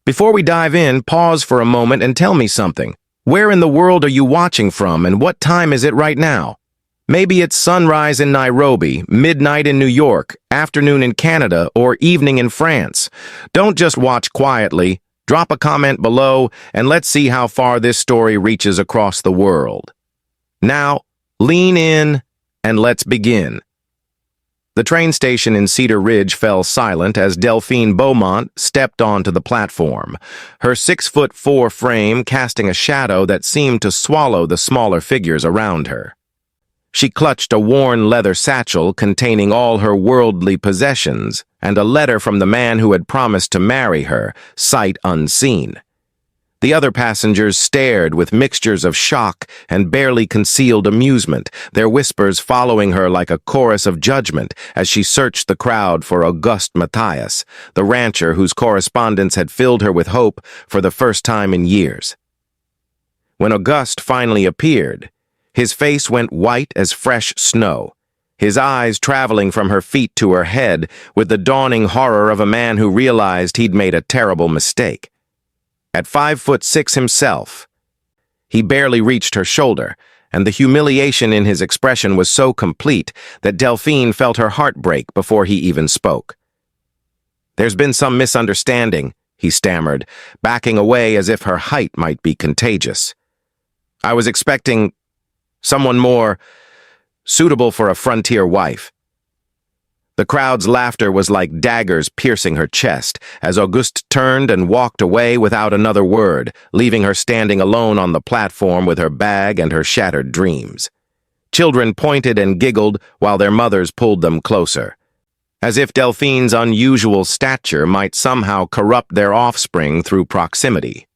Before we dive in, pause for a moment and tell me something. Where in the world are you watching from, and what time is it right now? Maybe it's sunrise in Nairobi, midnight in New York, afternoon in Canada, or evening in France. Don't just watch quietly. Drop a comment below, and let's see how far this story reaches across the world. Now, lean in, and let's begin. The train station in Cedar Ridge fell silent as Delphine Beaumont stepped onto the platform, her 6'4" frame casting a shadow that seemed to swallow the smaller figures around her. She clutched a worn leather satchel containing all her worldly possessions and a letter from the man who had promised to marry her, sight unseen. The other passengers stared with mixtures of shock and barely concealed amusement, their whispers following her like a chorus of judgment as she searched the crowd for Auguste Matthias, the rancher whose correspondence had filled her with hope for the first time in years. When Auguste finally appeared, his face went white as fresh snow, his eyes traveling from her feet to her head with the dawning horror of a man who realized he'd made a terrible mistake. At 5'6" himself, he barely reached her shoulder, and the humiliation in his expression was so complete that Delphine felt her heart break before he even spoke. "There's been some misunderstanding," he stammered, backing away as if her height might be contagious. "I was expecting someone more suitable for a frontier wife." The crowd's laughter was like daggers piercing her chest as Auguste turned and walked away without another word, leaving her standing alone on the platform with her bag and her shattered dreams. Children pointed and giggled while their mothers pulled them closer, as if Delphine's unusual stature might somehow corrupt their offspring through proximity.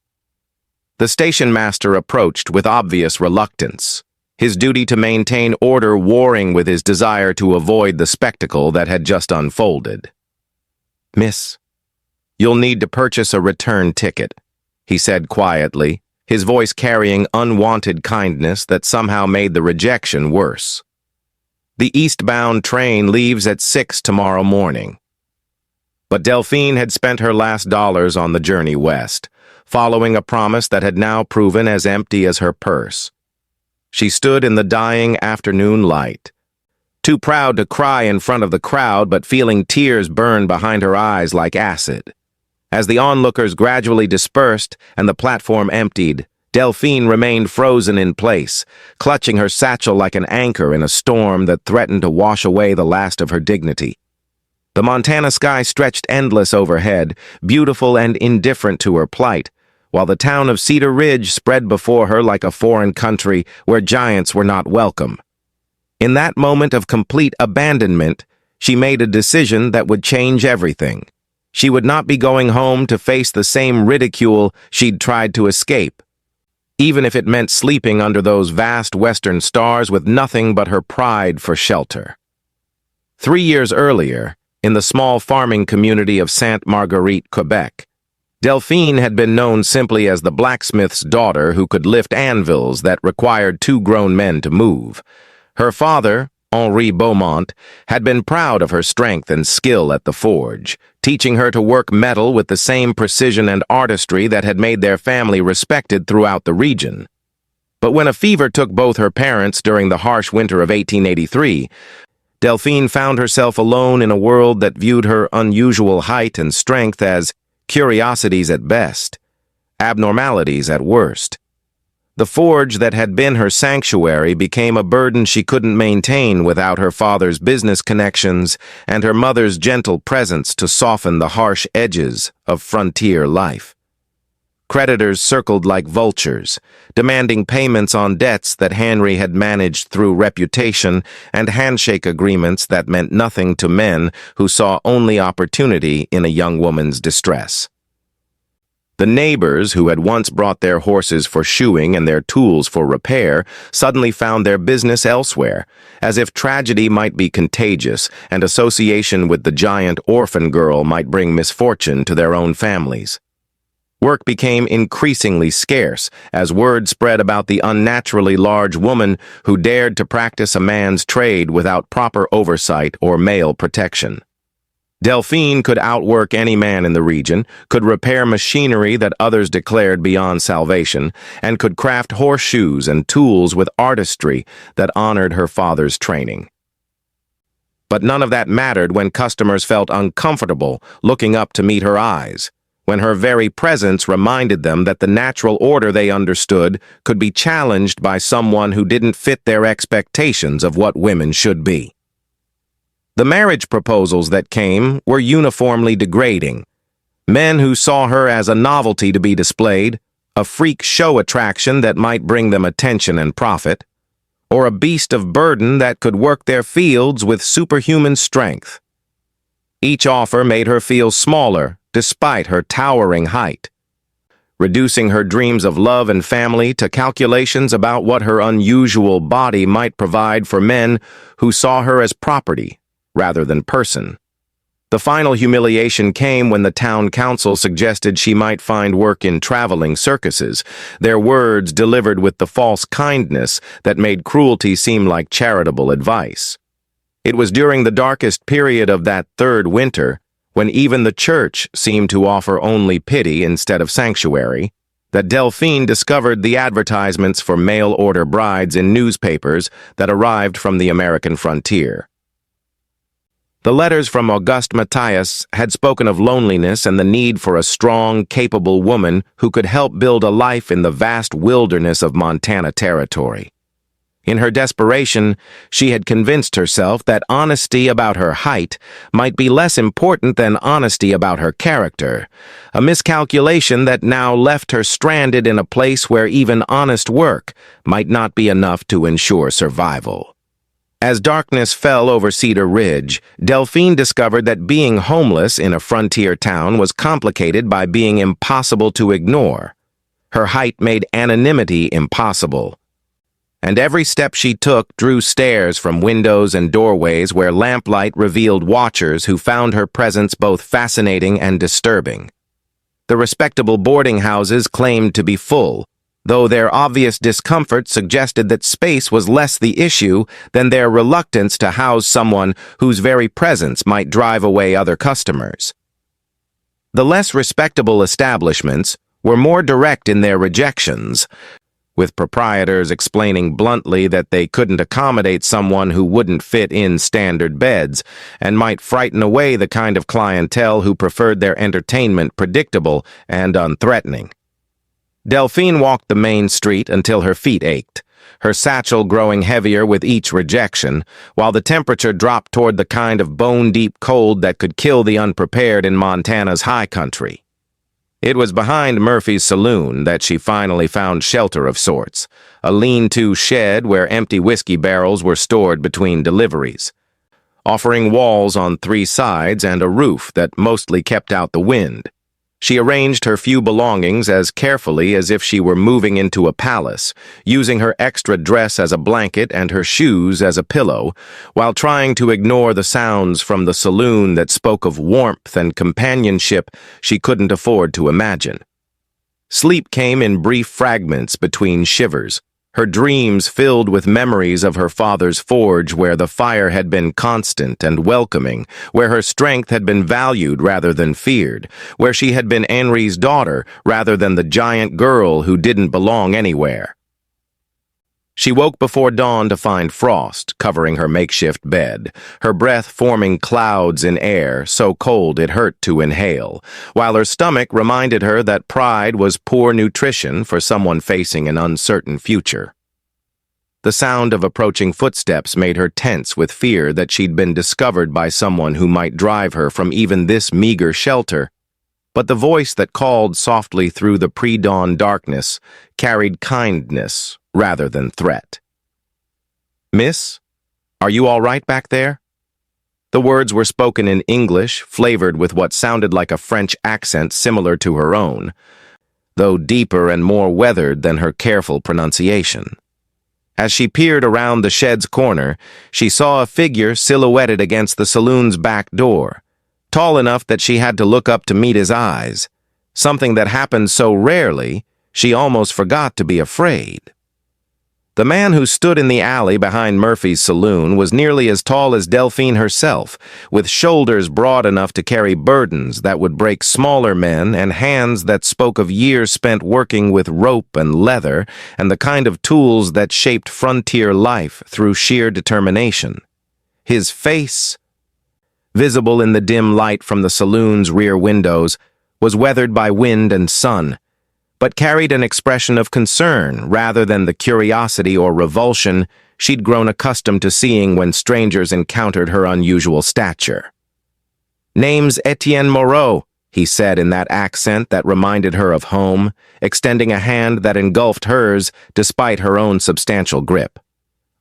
The station master approached with obvious reluctance, his duty to maintain order warring with his desire to avoid the spectacle that had just unfolded. "Miss, you'll need to purchase a return ticket," he said quietly, his voice carrying unwanted kindness that somehow made the rejection worse. "The eastbound train leaves at 6 tomorrow morning." But Delphine had spent her last dollars on the journey west, following a promise that had now proven as empty as her purse. She stood in the dying afternoon light, too proud to cry in front of the crowd but feeling tears burn behind her eyes like acid. As the onlookers gradually dispersed and the platform emptied, Delphine remained frozen in place, clutching her satchel like an anchor in a storm that threatened to wash away the last of her dignity. The Montana sky stretched endless overhead, beautiful and indifferent to her plight, while the town of Cedar Ridge spread before her like a foreign country where giants were not welcome. In that moment of complete abandonment, she made a decision that would change everything. She would not be going home to face the same ridicule she'd tried to escape, even if it meant sleeping under those vast western stars with nothing but her pride for shelter. 3 years earlier, in the small farming community of Sainte Marguerite, Quebec, Delphine had been known simply as the blacksmith's daughter who could lift anvils that required 2 grown men to move. Her father, Henri Beaumont, had been proud of her strength and skill at the forge, teaching her to work metal with the same precision and artistry that had made their family respected throughout the region. But when a fever took both her parents during the harsh winter of 1883, Delphine found herself alone in a world that viewed her unusual height and strength as curiosities at best, abnormalities at worst. The forge that had been her sanctuary became a burden she couldn't maintain without her father's business connections and her mother's gentle presence to soften the harsh edges of frontier life. Creditors circled like vultures, demanding payments on debts that Henry had managed through reputation and handshake agreements that meant nothing to men who saw only opportunity in a young woman's distress. The neighbors who had once brought their horses for shoeing and their tools for repair suddenly found their business elsewhere, as if tragedy might be contagious and association with the giant orphan girl might bring misfortune to their own families. Work became increasingly scarce as word spread about the unnaturally large woman who dared to practice a man's trade without proper oversight or male protection. Delphine could outwork any man in the region, could repair machinery that others declared beyond salvation, and could craft horseshoes and tools with artistry that honored her father's training. But none of that mattered when customers felt uncomfortable looking up to meet her eyes, when her very presence reminded them that the natural order they understood could be challenged by someone who didn't fit their expectations of what women should be. The marriage proposals that came were uniformly degrading. Men who saw her as a novelty to be displayed, a freak show attraction that might bring them attention and profit, or a beast of burden that could work their fields with superhuman strength. Each offer made her feel smaller despite her towering height, reducing her dreams of love and family to calculations about what her unusual body might provide for men who saw her as property rather than person. The final humiliation came when the town council suggested she might find work in traveling circuses, their words delivered with the false kindness that made cruelty seem like charitable advice. It was during the darkest period of that third winter, when even the church seemed to offer only pity instead of sanctuary, that Delphine discovered the advertisements for mail-order brides in newspapers that arrived from the American frontier. The letters from Auguste Matthias had spoken of loneliness and the need for a strong, capable woman who could help build a life in the vast wilderness of Montana territory. In her desperation, she had convinced herself that honesty about her height might be less important than honesty about her character, a miscalculation that now left her stranded in a place where even honest work might not be enough to ensure survival. As darkness fell over Cedar Ridge, Delphine discovered that being homeless in a frontier town was complicated by being impossible to ignore. Her height made anonymity impossible, and every step she took drew stares from windows and doorways where lamplight revealed watchers who found her presence both fascinating and disturbing. The respectable boarding houses claimed to be full, though their obvious discomfort suggested that space was less the issue than their reluctance to house someone whose very presence might drive away other customers. The less respectable establishments were more direct in their rejections, with proprietors explaining bluntly that they couldn't accommodate someone who wouldn't fit in standard beds and might frighten away the kind of clientele who preferred their entertainment predictable and unthreatening. Delphine walked the main street until her feet ached, her satchel growing heavier with each rejection, while the temperature dropped toward the kind of bone-deep cold that could kill the unprepared in Montana's high country. It was behind Murphy's saloon that she finally found shelter of sorts, a lean-to shed where empty whiskey barrels were stored between deliveries, offering walls on 3 sides and a roof that mostly kept out the wind. She arranged her few belongings as carefully as if she were moving into a palace, using her extra dress as a blanket and her shoes as a pillow, while trying to ignore the sounds from the saloon that spoke of warmth and companionship she couldn't afford to imagine. Sleep came in brief fragments between shivers, her dreams filled with memories of her father's forge where the fire had been constant and welcoming, where her strength had been valued rather than feared, where she had been Henri's daughter rather than the giant girl who didn't belong anywhere. She woke before dawn to find frost covering her makeshift bed, her breath forming clouds in air so cold it hurt to inhale, while her stomach reminded her that pride was poor nutrition for someone facing an uncertain future. The sound of approaching footsteps made her tense with fear that she'd been discovered by someone who might drive her from even this meager shelter. But the voice that called softly through the pre-dawn darkness carried kindness rather than threat. "Miss, are you all right back there?" The words were spoken in English, flavored with what sounded like a French accent similar to her own, though deeper and more weathered than her careful pronunciation. As she peered around the shed's corner, she saw a figure silhouetted against the saloon's back door, tall enough that she had to look up to meet his eyes, something that happened so rarely she almost forgot to be afraid. The man who stood in the alley behind Murphy's saloon was nearly as tall as Delphine herself, with shoulders broad enough to carry burdens that would break smaller men and hands that spoke of years spent working with rope and leather and the kind of tools that shaped frontier life through sheer determination. His face, visible in the dim light from the saloon's rear windows, was weathered by wind and sun, but carried an expression of concern rather than the curiosity or revulsion she'd grown accustomed to seeing when strangers encountered her unusual stature. "Name's Etienne Moreau," he said in that accent that reminded her of home, extending a hand that engulfed hers despite her own substantial grip.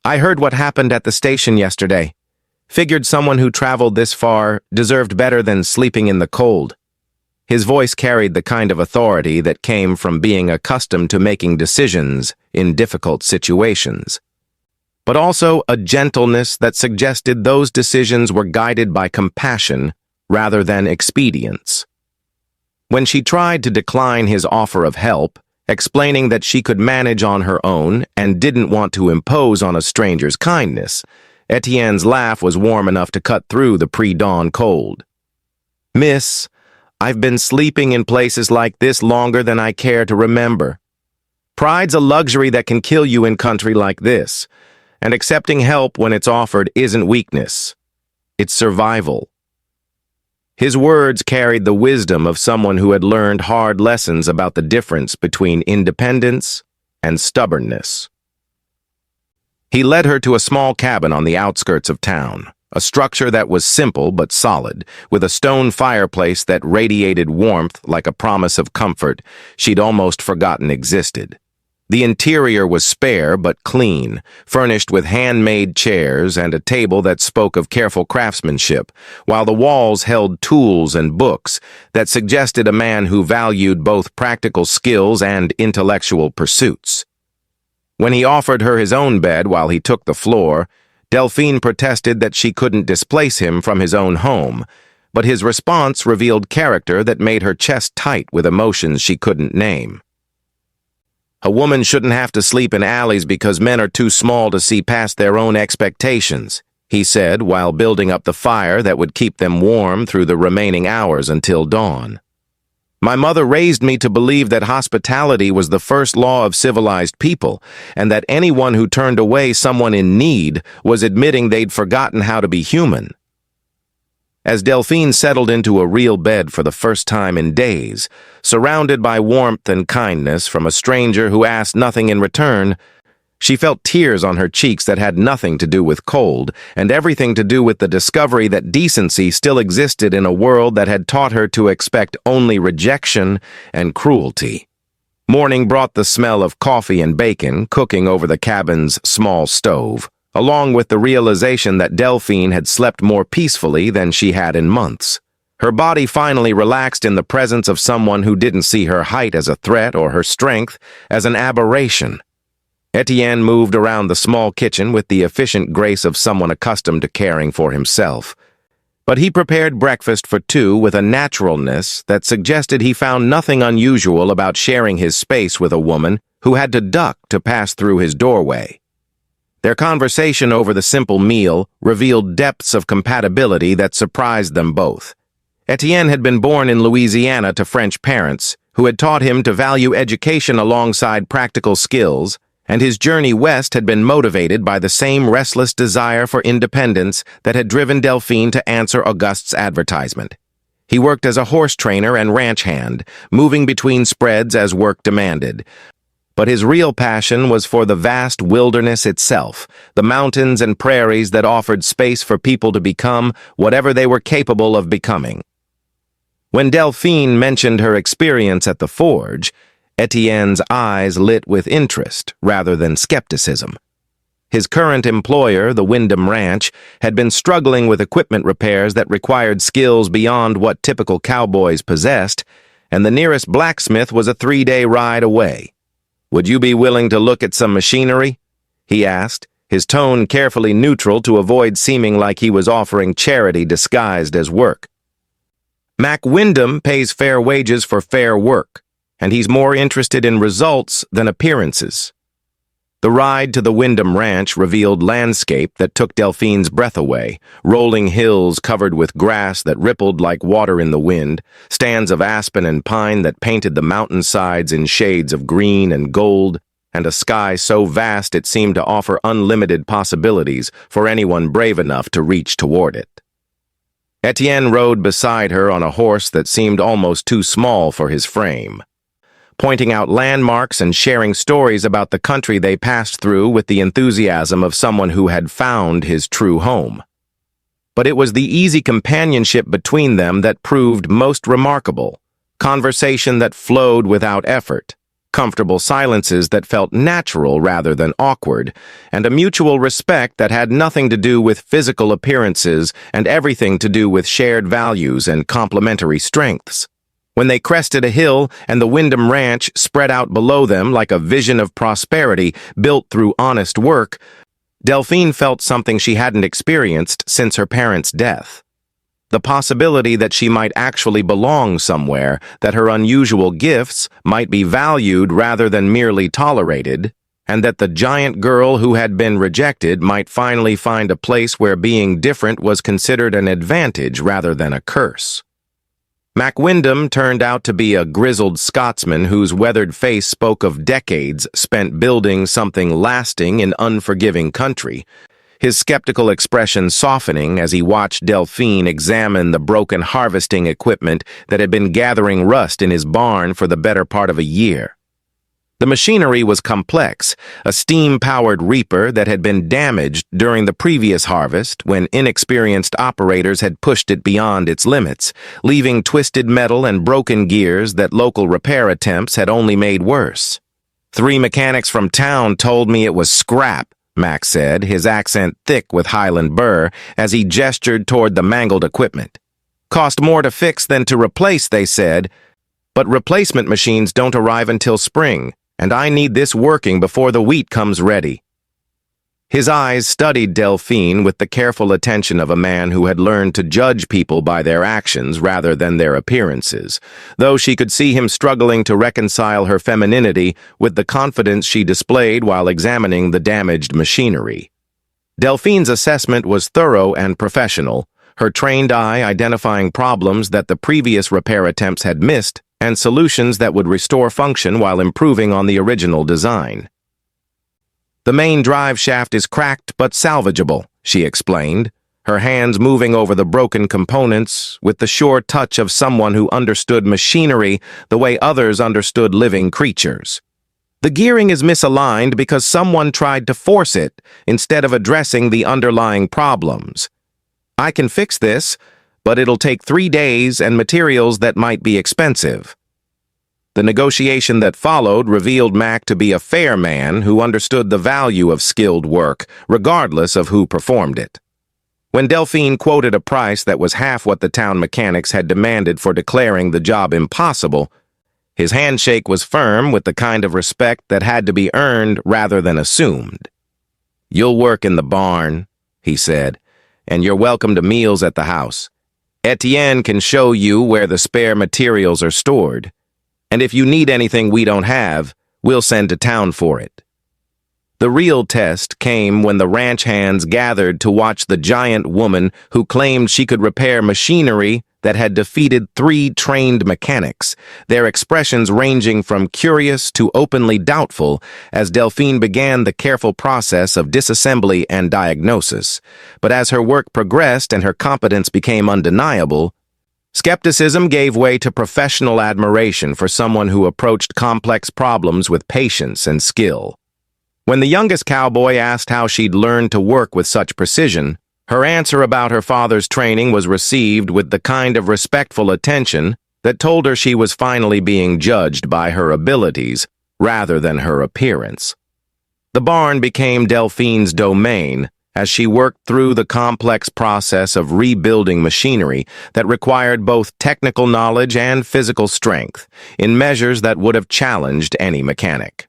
"I heard what happened at the station yesterday. Figured someone who traveled this far deserved better than sleeping in the cold." His voice carried the kind of authority that came from being accustomed to making decisions in difficult situations, but also a gentleness that suggested those decisions were guided by compassion rather than expedience. When she tried to decline his offer of help, explaining that she could manage on her own and didn't want to impose on a stranger's kindness, Etienne's laugh was warm enough to cut through the pre-dawn cold. "Miss, I've been sleeping in places like this longer than I care to remember. Pride's a luxury that can kill you in country like this, and accepting help when it's offered isn't weakness. It's survival." His words carried the wisdom of someone who had learned hard lessons about the difference between independence and stubbornness. He led her to a small cabin on the outskirts of town, a structure that was simple but solid, with a stone fireplace that radiated warmth like a promise of comfort she'd almost forgotten existed. The interior was spare but clean, furnished with handmade chairs and a table that spoke of careful craftsmanship, while the walls held tools and books that suggested a man who valued both practical skills and intellectual pursuits. When he offered her his own bed while he took the floor, Delphine protested that she couldn't displace him from his own home, but his response revealed character that made her chest tight with emotions she couldn't name. "A woman shouldn't have to sleep in alleys because men are too small to see past their own expectations," he said while building up the fire that would keep them warm through the remaining hours until dawn. "My mother raised me to believe that hospitality was the first law of civilized people, and that anyone who turned away someone in need was admitting they'd forgotten how to be human." As Delphine settled into a real bed for the first time in days, surrounded by warmth and kindness from a stranger who asked nothing in return, she felt tears on her cheeks that had nothing to do with cold and everything to do with the discovery that decency still existed in a world that had taught her to expect only rejection and cruelty. Morning brought the smell of coffee and bacon cooking over the cabin's small stove, along with the realization that Delphine had slept more peacefully than she had in months. Her body finally relaxed in the presence of someone who didn't see her height as a threat or her strength as an aberration. Etienne moved around the small kitchen with the efficient grace of someone accustomed to caring for himself. But he prepared breakfast for two with a naturalness that suggested he found nothing unusual about sharing his space with a woman who had to duck to pass through his doorway. Their conversation over the simple meal revealed depths of compatibility that surprised them both. Etienne had been born in Louisiana to French parents who had taught him to value education alongside practical skills, and his journey west had been motivated by the same restless desire for independence that had driven Delphine to answer Auguste's advertisement. He worked as a horse trainer and ranch hand, moving between spreads as work demanded. But his real passion was for the vast wilderness itself, the mountains and prairies that offered space for people to become whatever they were capable of becoming. When Delphine mentioned her experience at the forge, Etienne's eyes lit with interest rather than skepticism. His current employer, the Wyndham Ranch, had been struggling with equipment repairs that required skills beyond what typical cowboys possessed, and the nearest blacksmith was a 3-day ride away. "Would you be willing to look at some machinery?" he asked, his tone carefully neutral to avoid seeming like he was offering charity disguised as work. "Mac Wyndham pays fair wages for fair work, and he's more interested in results than appearances." The ride to the Wyndham Ranch revealed landscape that took Delphine's breath away, rolling hills covered with grass that rippled like water in the wind, stands of aspen and pine that painted the mountainsides in shades of green and gold, and a sky so vast it seemed to offer unlimited possibilities for anyone brave enough to reach toward it. Etienne rode beside her on a horse that seemed almost too small for his frame, pointing out landmarks and sharing stories about the country they passed through with the enthusiasm of someone who had found his true home. But it was the easy companionship between them that proved most remarkable, conversation that flowed without effort, comfortable silences that felt natural rather than awkward, and a mutual respect that had nothing to do with physical appearances and everything to do with shared values and complementary strengths. When they crested a hill and the Wyndham Ranch spread out below them like a vision of prosperity built through honest work, Delphine felt something she hadn't experienced since her parents' death. The possibility that she might actually belong somewhere, that her unusual gifts might be valued rather than merely tolerated, and that the giant girl who had been rejected might finally find a place where being different was considered an advantage rather than a curse. Mac Wyndham turned out to be a grizzled Scotsman whose weathered face spoke of decades spent building something lasting in unforgiving country, his skeptical expression softening as he watched Delphine examine the broken harvesting equipment that had been gathering rust in his barn for the better part of a year. The machinery was complex, a steam-powered reaper that had been damaged during the previous harvest when inexperienced operators had pushed it beyond its limits, leaving twisted metal and broken gears that local repair attempts had only made worse. 3 mechanics from town told me it was scrap, Mac said, his accent thick with Highland burr, as he gestured toward the mangled equipment. Cost more to fix than to replace, they said, but replacement machines don't arrive until spring, and I need this working before the wheat comes ready. His eyes studied Delphine with the careful attention of a man who had learned to judge people by their actions rather than their appearances, though she could see him struggling to reconcile her femininity with the confidence she displayed while examining the damaged machinery. Delphine's assessment was thorough and professional, her trained eye identifying problems that the previous repair attempts had missed and solutions that would restore function while improving on the original design. The main drive shaft is cracked but salvageable, she explained, her hands moving over the broken components with the sure touch of someone who understood machinery the way others understood living creatures. The gearing is misaligned because someone tried to force it instead of addressing the underlying problems. I can fix this, but it'll take 3 days and materials that might be expensive. The negotiation that followed revealed Mac to be a fair man who understood the value of skilled work, regardless of who performed it. When Delphine quoted a price that was half what the town mechanics had demanded for declaring the job impossible, his handshake was firm with the kind of respect that had to be earned rather than assumed. "You'll work in the barn," he said, "and you're welcome to meals at the house. Etienne can show you where the spare materials are stored. And if you need anything we don't have, we'll send to town for it." The real test came when the ranch hands gathered to watch the giant woman who claimed she could repair machinery that had defeated 3 trained mechanics, their expressions ranging from curious to openly doubtful as Delphine began the careful process of disassembly and diagnosis. But as her work progressed and her competence became undeniable, skepticism gave way to professional admiration for someone who approached complex problems with patience and skill. When the youngest cowboy asked how she'd learned to work with such precision, her answer about her father's training was received with the kind of respectful attention that told her she was finally being judged by her abilities rather than her appearance. The barn became Delphine's domain as she worked through the complex process of rebuilding machinery that required both technical knowledge and physical strength in measures that would have challenged any mechanic.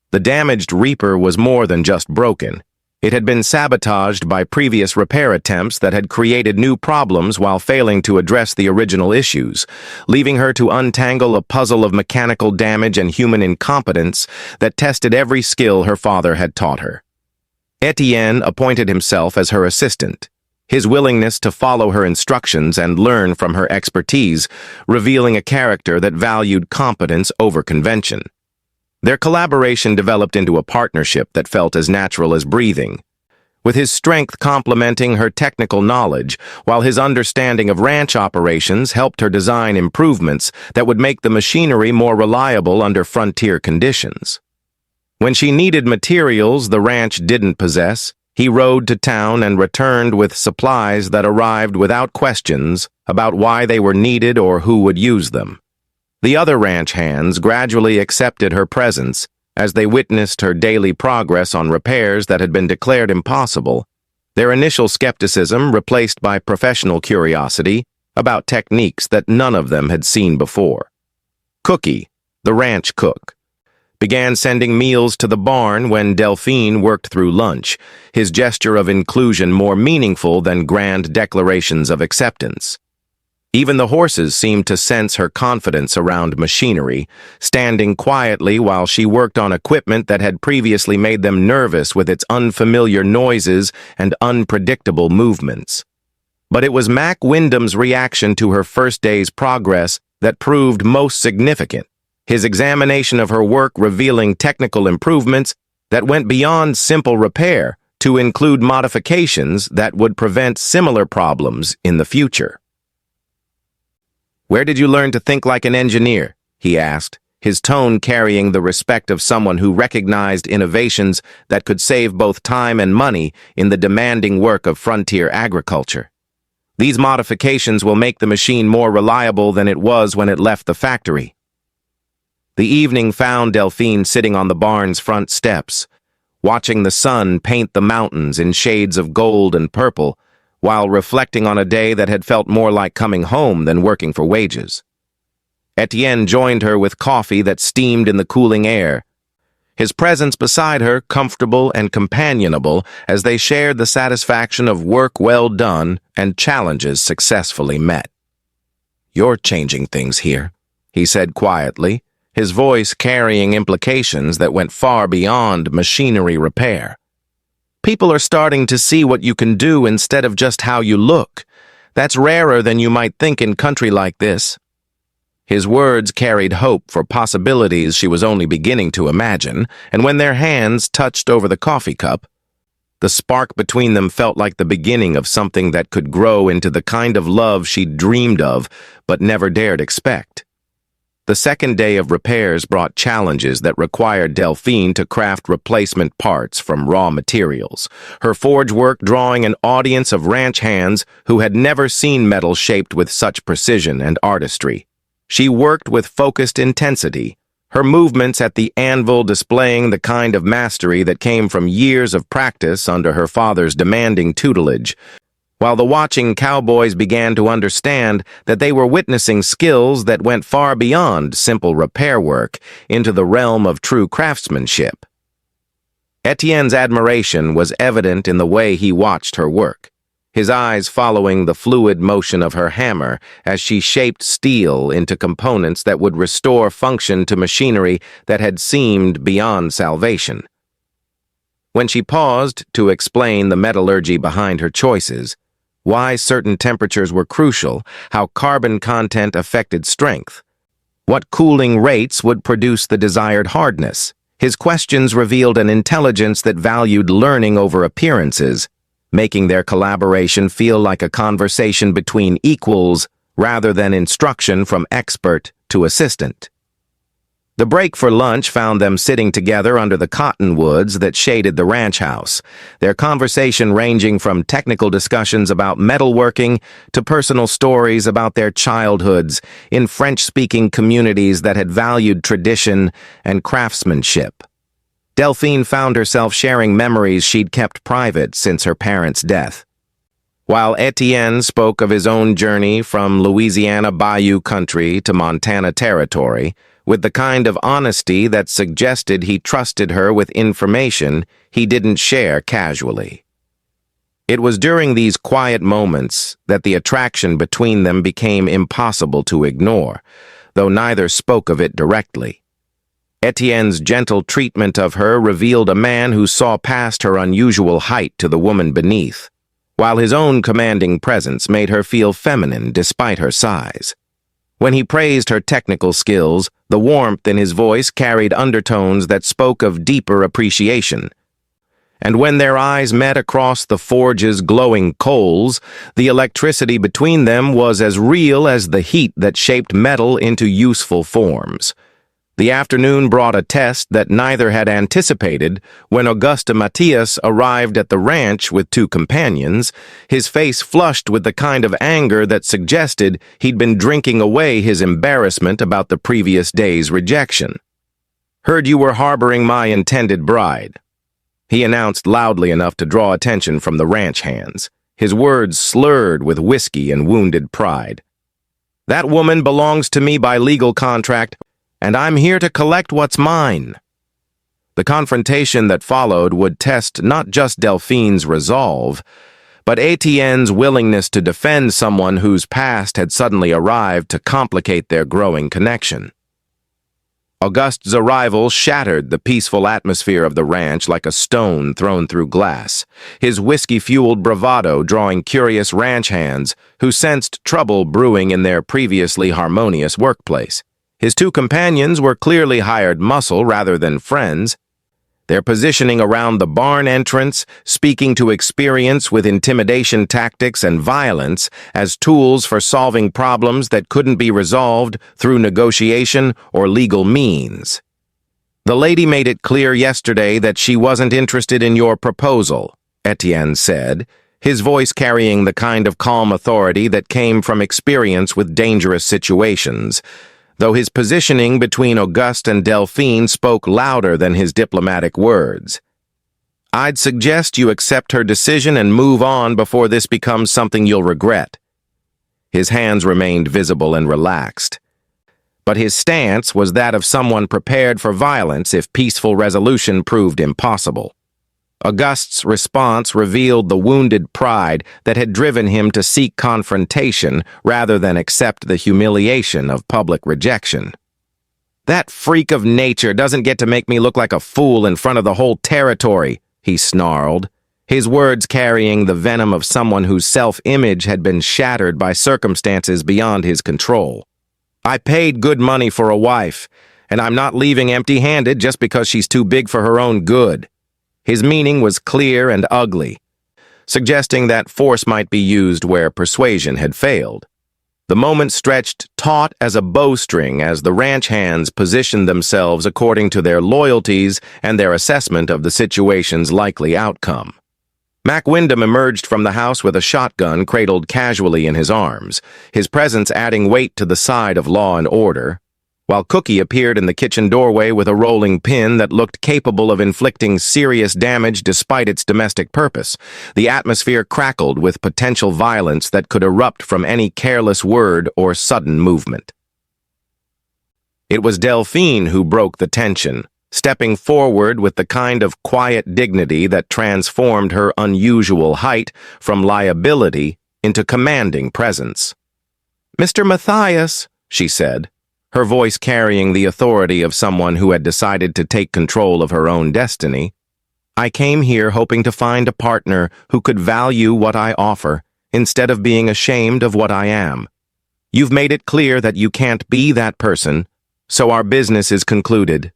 The damaged reaper was more than just broken. It had been sabotaged by previous repair attempts that had created new problems while failing to address the original issues, leaving her to untangle a puzzle of mechanical damage and human incompetence that tested every skill her father had taught her. Etienne appointed himself as her assistant, his willingness to follow her instructions and learn from her expertise, revealing a character that valued competence over convention. Their collaboration developed into a partnership that felt as natural as breathing, with his strength complementing her technical knowledge, while his understanding of ranch operations helped her design improvements that would make the machinery more reliable under frontier conditions. When she needed materials the ranch didn't possess, he rode to town and returned with supplies that arrived without questions about why they were needed or who would use them. The other ranch hands gradually accepted her presence as they witnessed her daily progress on repairs that had been declared impossible, their initial skepticism replaced by professional curiosity about techniques that none of them had seen before. Cookie, the ranch cook, began sending meals to the barn when Delphine worked through lunch, his gesture of inclusion more meaningful than grand declarations of acceptance. Even the horses seemed to sense her confidence around machinery, standing quietly while she worked on equipment that had previously made them nervous with its unfamiliar noises and unpredictable movements. But it was Mac Wyndham's reaction to her first day's progress that proved most significant, his examination of her work revealing technical improvements that went beyond simple repair to include modifications that would prevent similar problems in the future. "Where did you learn to think like an engineer?" he asked, his tone carrying the respect of someone who recognized innovations that could save both time and money in the demanding work of frontier agriculture. "These modifications will make the machine more reliable than it was when it left the factory." The evening found Delphine sitting on the barn's front steps, watching the sun paint the mountains in shades of gold and purple, while reflecting on a day that had felt more like coming home than working for wages. Etienne joined her with coffee that steamed in the cooling air, his presence beside her comfortable and companionable as they shared the satisfaction of work well done and challenges successfully met. "You're changing things here," he said quietly, his voice carrying implications that went far beyond machinery repair. "People are starting to see what you can do instead of just how you look. That's rarer than you might think in country like this." His words carried hope for possibilities she was only beginning to imagine, and when their hands touched over the coffee cup, the spark between them felt like the beginning of something that could grow into the kind of love she'd dreamed of but never dared expect. The second day of repairs brought challenges that required Delphine to craft replacement parts from raw materials, her forge work drawing an audience of ranch hands who had never seen metal shaped with such precision and artistry. She worked with focused intensity, her movements at the anvil displaying the kind of mastery that came from years of practice under her father's demanding tutelage, while the watching cowboys began to understand that they were witnessing skills that went far beyond simple repair work into the realm of true craftsmanship. Etienne's admiration was evident in the way he watched her work, his eyes following the fluid motion of her hammer as she shaped steel into components that would restore function to machinery that had seemed beyond salvation. When she paused to explain the metallurgy behind her choices, why certain temperatures were crucial, how carbon content affected strength, what cooling rates would produce the desired hardness, his questions revealed an intelligence that valued learning over appearances, making their collaboration feel like a conversation between equals rather than instruction from expert to assistant. The break for lunch found them sitting together under the cottonwoods that shaded the ranch house, their conversation ranging from technical discussions about metalworking to personal stories about their childhoods in French-speaking communities that had valued tradition and craftsmanship. Delphine found herself sharing memories she'd kept private since her parents' death. While Etienne spoke of his own journey from Louisiana Bayou country to Montana territory, with the kind of honesty that suggested he trusted her with information he didn't share casually. It was during these quiet moments that the attraction between them became impossible to ignore, though neither spoke of it directly. Etienne's gentle treatment of her revealed a man who saw past her unusual height to the woman beneath, while his own commanding presence made her feel feminine despite her size. When he praised her technical skills, the warmth in his voice carried undertones that spoke of deeper appreciation. And when their eyes met across the forge's glowing coals, the electricity between them was as real as the heat that shaped metal into useful forms. The afternoon brought a test that neither had anticipated. When Auguste Mathias arrived at the ranch with two companions, his face flushed with the kind of anger that suggested he'd been drinking away his embarrassment about the previous day's rejection. "Heard you were harboring my intended bride," he announced loudly enough to draw attention from the ranch hands, his words slurred with whiskey and wounded pride. "That woman belongs to me by legal contract, and I'm here to collect what's mine." The confrontation that followed would test not just Delphine's resolve, but Etienne's willingness to defend someone whose past had suddenly arrived to complicate their growing connection. Auguste's arrival shattered the peaceful atmosphere of the ranch like a stone thrown through glass, his whiskey-fueled bravado drawing curious ranch hands who sensed trouble brewing in their previously harmonious workplace. His two companions were clearly hired muscle rather than friends, their positioning around the barn entrance speaking to experience with intimidation tactics and violence as tools for solving problems that couldn't be resolved through negotiation or legal means. "The lady made it clear yesterday that she wasn't interested in your proposal," Etienne said, his voice carrying the kind of calm authority that came from experience with dangerous situations, though his positioning between Auguste and Delphine spoke louder than his diplomatic words. "I'd suggest you accept her decision and move on before this becomes something you'll regret." His hands remained visible and relaxed, but his stance was that of someone prepared for violence if peaceful resolution proved impossible. Auguste's response revealed the wounded pride that had driven him to seek confrontation rather than accept the humiliation of public rejection. "That freak of nature doesn't get to make me look like a fool in front of the whole territory," he snarled, his words carrying the venom of someone whose self-image had been shattered by circumstances beyond his control. "I paid good money for a wife, and I'm not leaving empty-handed just because she's too big for her own good." His meaning was clear and ugly, suggesting that force might be used where persuasion had failed. The moment stretched taut as a bowstring as the ranch hands positioned themselves according to their loyalties and their assessment of the situation's likely outcome. Mac Wyndham emerged from the house with a shotgun cradled casually in his arms, his presence adding weight to the side of law and order, while Cookie appeared in the kitchen doorway with a rolling pin that looked capable of inflicting serious damage despite its domestic purpose. The atmosphere crackled with potential violence that could erupt from any careless word or sudden movement. It was Delphine who broke the tension, stepping forward with the kind of quiet dignity that transformed her unusual height from liability into commanding presence. "Mr. Mathias," she said, her voice carrying the authority of someone who had decided to take control of her own destiny, "I came here hoping to find a partner who could value what I offer instead of being ashamed of what I am. You've made it clear that you can't be that person, so our business is concluded."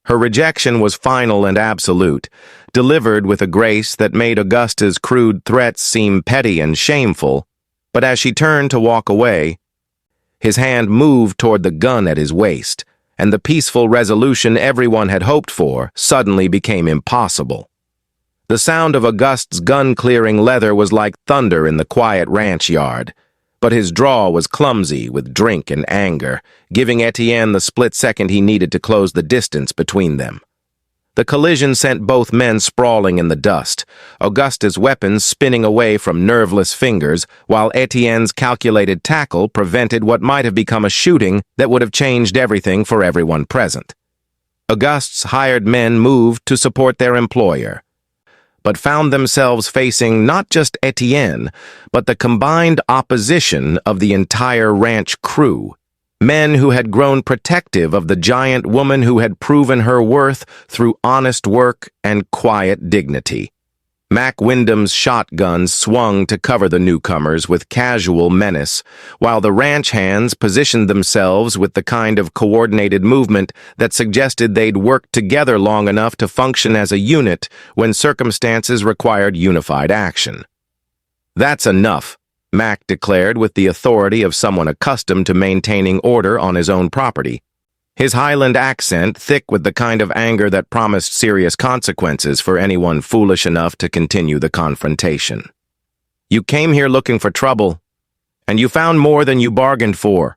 Her rejection was final and absolute, delivered with a grace that made Auguste's crude threats seem petty and shameful, but as she turned to walk away, his hand moved toward the gun at his waist, and the peaceful resolution everyone had hoped for suddenly became impossible. The sound of Auguste's gun-clearing leather was like thunder in the quiet ranch yard, but his draw was clumsy with drink and anger, giving Etienne the split second he needed to close the distance between them. The collision sent both men sprawling in the dust, Auguste's weapons spinning away from nerveless fingers, while Etienne's calculated tackle prevented what might have become a shooting that would have changed everything for everyone present. Auguste's hired men moved to support their employer, but found themselves facing not just Etienne, but the combined opposition of the entire ranch crew. Men who had grown protective of the giant woman who had proven her worth through honest work and quiet dignity. Mac Wyndham's shotguns swung to cover the newcomers with casual menace, while the ranch hands positioned themselves with the kind of coordinated movement that suggested they'd worked together long enough to function as a unit when circumstances required unified action. "That's enough," Mac declared with the authority of someone accustomed to maintaining order on his own property. His Highland accent thick with the kind of anger that promised serious consequences for anyone foolish enough to continue the confrontation. "You came here looking for trouble, and you found more than you bargained for.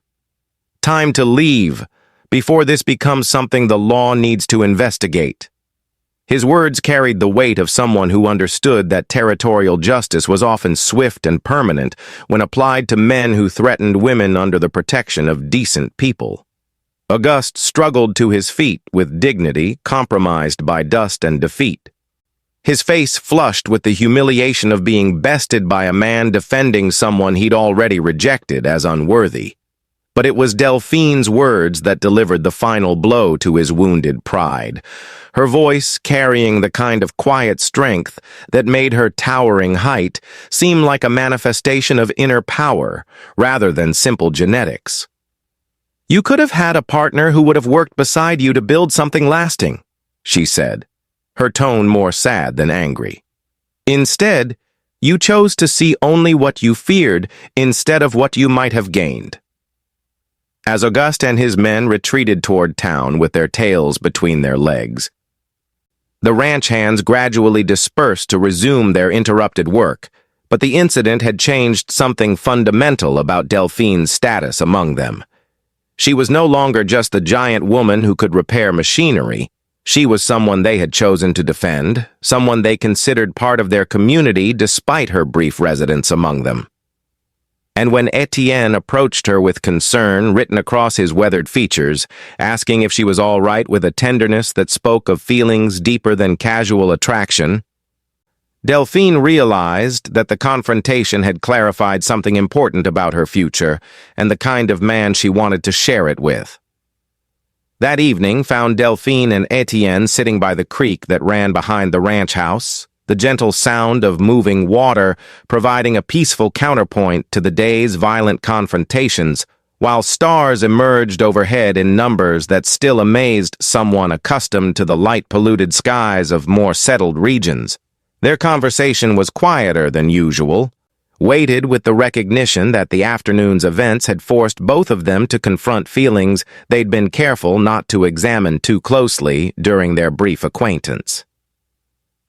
Time to leave, before this becomes something the law needs to investigate." His words carried the weight of someone who understood that territorial justice was often swift and permanent when applied to men who threatened women under the protection of decent people. Auguste struggled to his feet with dignity compromised by dust and defeat. His face flushed with the humiliation of being bested by a man defending someone he'd already rejected as unworthy. But it was Delphine's words that delivered the final blow to his wounded pride, her voice carrying the kind of quiet strength that made her towering height seem like a manifestation of inner power rather than simple genetics. "You could have had a partner who would have worked beside you to build something lasting," she said, her tone more sad than angry. "Instead, you chose to see only what you feared instead of what you might have gained." As Auguste and his men retreated toward town with their tails between their legs, the ranch hands gradually dispersed to resume their interrupted work, but the incident had changed something fundamental about Delphine's status among them. She was no longer just the giant woman who could repair machinery. She was someone they had chosen to defend, someone they considered part of their community despite her brief residence among them. And when Etienne approached her with concern written across his weathered features, asking if she was all right with a tenderness that spoke of feelings deeper than casual attraction, Delphine realized that the confrontation had clarified something important about her future and the kind of man she wanted to share it with. That evening found Delphine and Etienne sitting by the creek that ran behind the ranch house, the gentle sound of moving water providing a peaceful counterpoint to the day's violent confrontations, while stars emerged overhead in numbers that still amazed someone accustomed to the light-polluted skies of more settled regions. Their conversation was quieter than usual, weighted with the recognition that the afternoon's events had forced both of them to confront feelings they'd been careful not to examine too closely during their brief acquaintance.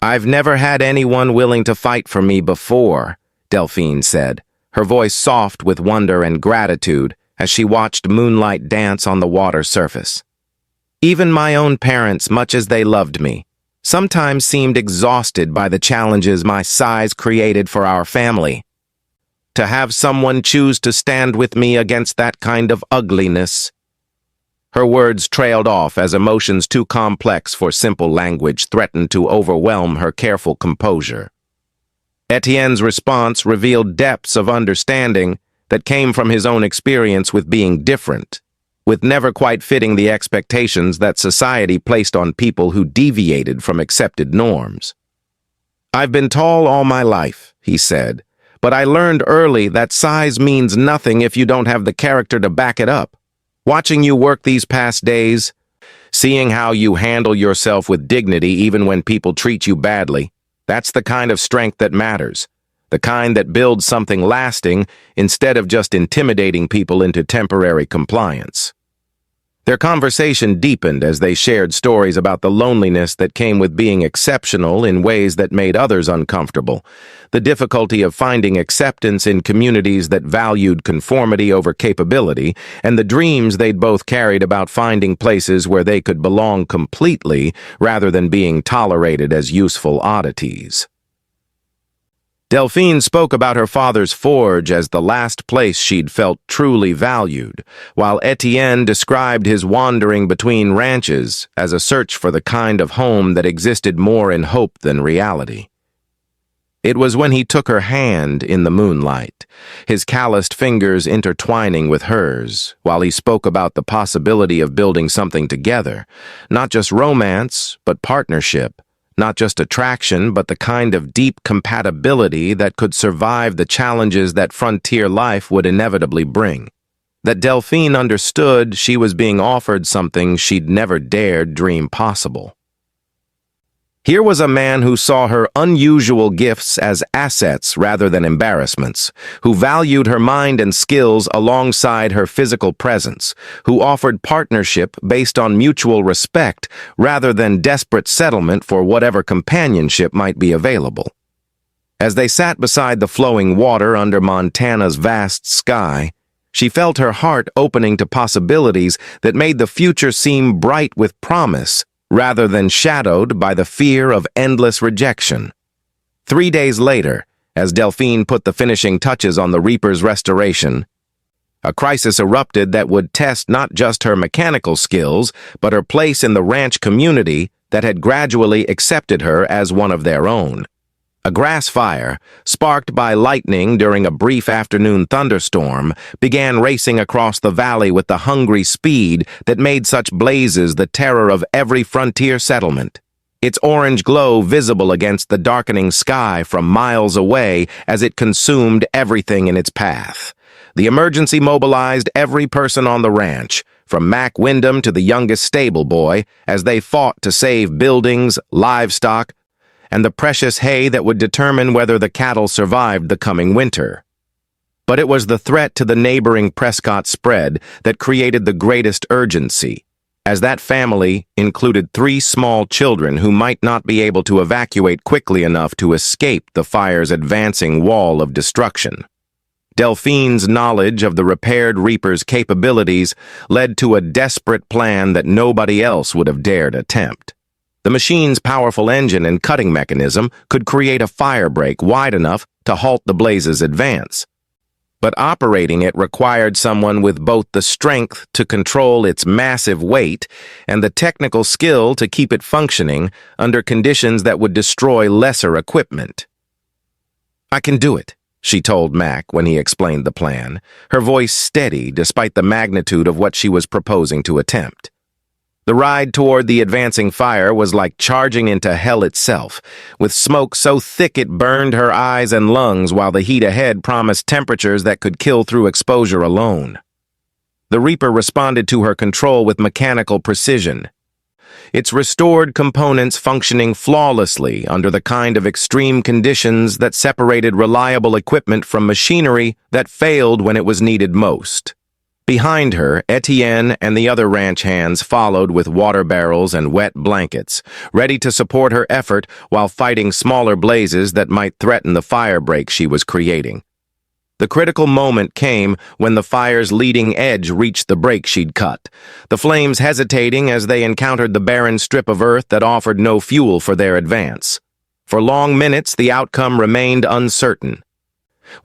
"I've never had anyone willing to fight for me before," Delphine said, her voice soft with wonder and gratitude as she watched moonlight dance on the water surface. "Even my own parents, much as they loved me, sometimes seemed exhausted by the challenges my size created for our family. To have someone choose to stand with me against that kind of ugliness." Her words trailed off as emotions too complex for simple language threatened to overwhelm her careful composure. Etienne's response revealed depths of understanding that came from his own experience with being different, with never quite fitting the expectations that society placed on people who deviated from accepted norms. "I've been tall all my life," he said, "but I learned early that size means nothing if you don't have the character to back it up. Watching you work these past days, seeing how you handle yourself with dignity even when people treat you badly, that's the kind of strength that matters, the kind that builds something lasting instead of just intimidating people into temporary compliance." Their conversation deepened as they shared stories about the loneliness that came with being exceptional in ways that made others uncomfortable, the difficulty of finding acceptance in communities that valued conformity over capability, and the dreams they'd both carried about finding places where they could belong completely rather than being tolerated as useful oddities. Delphine spoke about her father's forge as the last place she'd felt truly valued, while Etienne described his wandering between ranches as a search for the kind of home that existed more in hope than reality. It was when he took her hand in the moonlight, his calloused fingers intertwining with hers, while he spoke about the possibility of building something together, not just romance, but partnership. Not just attraction, but the kind of deep compatibility that could survive the challenges that frontier life would inevitably bring. That Delphine understood she was being offered something she'd never dared dream possible. Here was a man who saw her unusual gifts as assets rather than embarrassments, who valued her mind and skills alongside her physical presence, who offered partnership based on mutual respect rather than desperate settlement for whatever companionship might be available. As they sat beside the flowing water under Montana's vast sky, she felt her heart opening to possibilities that made the future seem bright with promise, rather than shadowed by the fear of endless rejection. 3 days later, as Delphine put the finishing touches on the Reaper's restoration, a crisis erupted that would test not just her mechanical skills, but her place in the ranch community that had gradually accepted her as one of their own. A grass fire, sparked by lightning during a brief afternoon thunderstorm, began racing across the valley with the hungry speed that made such blazes the terror of every frontier settlement. Its orange glow visible against the darkening sky from miles away as it consumed everything in its path. The emergency mobilized every person on the ranch, from Mac Wyndham to the youngest stable boy, as they fought to save buildings, livestock, and the precious hay that would determine whether the cattle survived the coming winter. But it was the threat to the neighboring Prescott spread that created the greatest urgency, as that family included 3 small children who might not be able to evacuate quickly enough to escape the fire's advancing wall of destruction. Delphine's knowledge of the repaired Reaper's capabilities led to a desperate plan that nobody else would have dared attempt. The machine's powerful engine and cutting mechanism could create a fire break wide enough to halt the blaze's advance. But operating it required someone with both the strength to control its massive weight and the technical skill to keep it functioning under conditions that would destroy lesser equipment. "I can do it," she told Mac when he explained the plan, her voice steady despite the magnitude of what she was proposing to attempt. The ride toward the advancing fire was like charging into hell itself, with smoke so thick it burned her eyes and lungs while the heat ahead promised temperatures that could kill through exposure alone. The Reaper responded to her control with mechanical precision, its restored components functioning flawlessly under the kind of extreme conditions that separated reliable equipment from machinery that failed when it was needed most. Behind her, Etienne and the other ranch hands followed with water barrels and wet blankets, ready to support her effort while fighting smaller blazes that might threaten the fire break she was creating. The critical moment came when the fire's leading edge reached the break she'd cut, the flames hesitating as they encountered the barren strip of earth that offered no fuel for their advance. For long minutes, the outcome remained uncertain,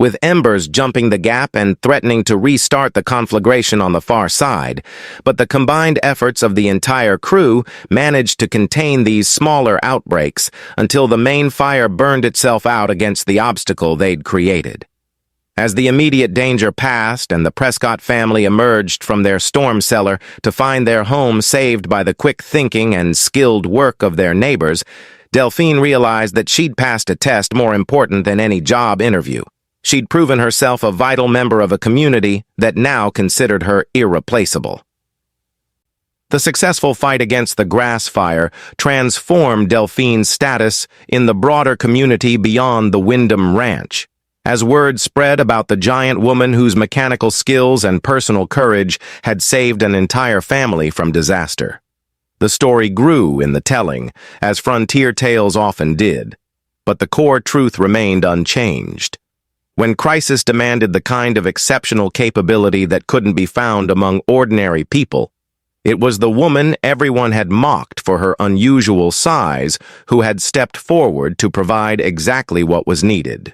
with embers jumping the gap and threatening to restart the conflagration on the far side, but the combined efforts of the entire crew managed to contain these smaller outbreaks until the main fire burned itself out against the obstacle they'd created. As the immediate danger passed and the Prescott family emerged from their storm cellar to find their home saved by the quick thinking and skilled work of their neighbors, Delphine realized that she'd passed a test more important than any job interview. She'd proven herself a vital member of a community that now considered her irreplaceable. The successful fight against the grass fire transformed Delphine's status in the broader community beyond the Wyndham Ranch. As word spread about the giant woman whose mechanical skills and personal courage had saved an entire family from disaster. The story grew in the telling, as frontier tales often did, but the core truth remained unchanged. When crisis demanded the kind of exceptional capability that couldn't be found among ordinary people, it was the woman everyone had mocked for her unusual size who had stepped forward to provide exactly what was needed.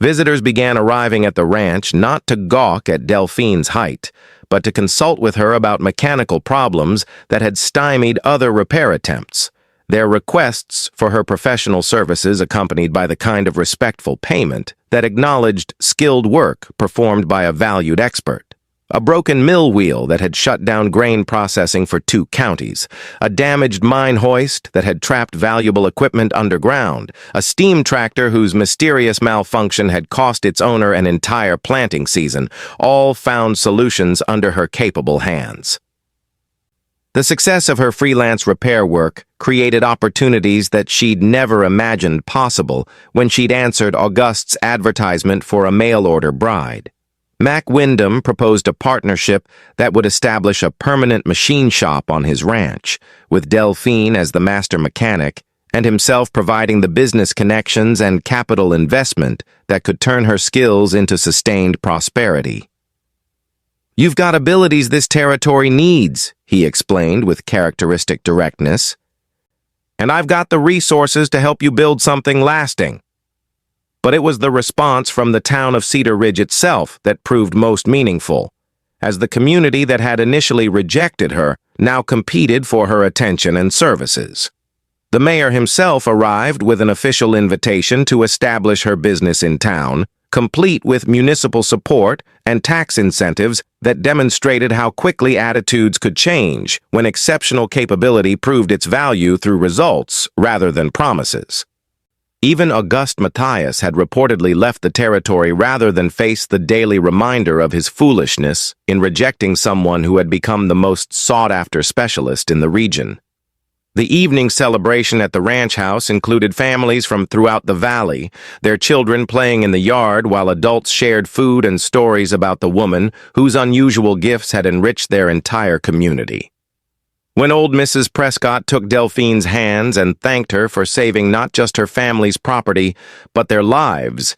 Visitors began arriving at the ranch not to gawk at Delphine's height, but to consult with her about mechanical problems that had stymied other repair attempts, their requests for her professional services accompanied by the kind of respectful payment that acknowledged skilled work performed by a valued expert. A broken mill wheel that had shut down grain processing for 2 counties, a damaged mine hoist that had trapped valuable equipment underground, a steam tractor whose mysterious malfunction had cost its owner an entire planting season, all found solutions under her capable hands. The success of her freelance repair work created opportunities that she'd never imagined possible when she'd answered Auguste's advertisement for a mail-order bride. Mac Wyndham proposed a partnership that would establish a permanent machine shop on his ranch, with Delphine as the master mechanic and himself providing the business connections and capital investment that could turn her skills into sustained prosperity. "You've got abilities this territory needs," he explained with characteristic directness. "And I've got the resources to help you build something lasting." But it was the response from the town of Cedar Ridge itself that proved most meaningful, as the community that had initially rejected her now competed for her attention and services. The mayor himself arrived with an official invitation to establish her business in town, complete with municipal support and tax incentives that demonstrated how quickly attitudes could change when exceptional capability proved its value through results rather than promises. Even Auguste Matthias had reportedly left the territory rather than face the daily reminder of his foolishness in rejecting someone who had become the most sought-after specialist in the region. The evening celebration at the ranch house included families from throughout the valley, their children playing in the yard while adults shared food and stories about the woman whose unusual gifts had enriched their entire community. When old Mrs. Prescott took Delphine's hands and thanked her for saving not just her family's property, but their lives,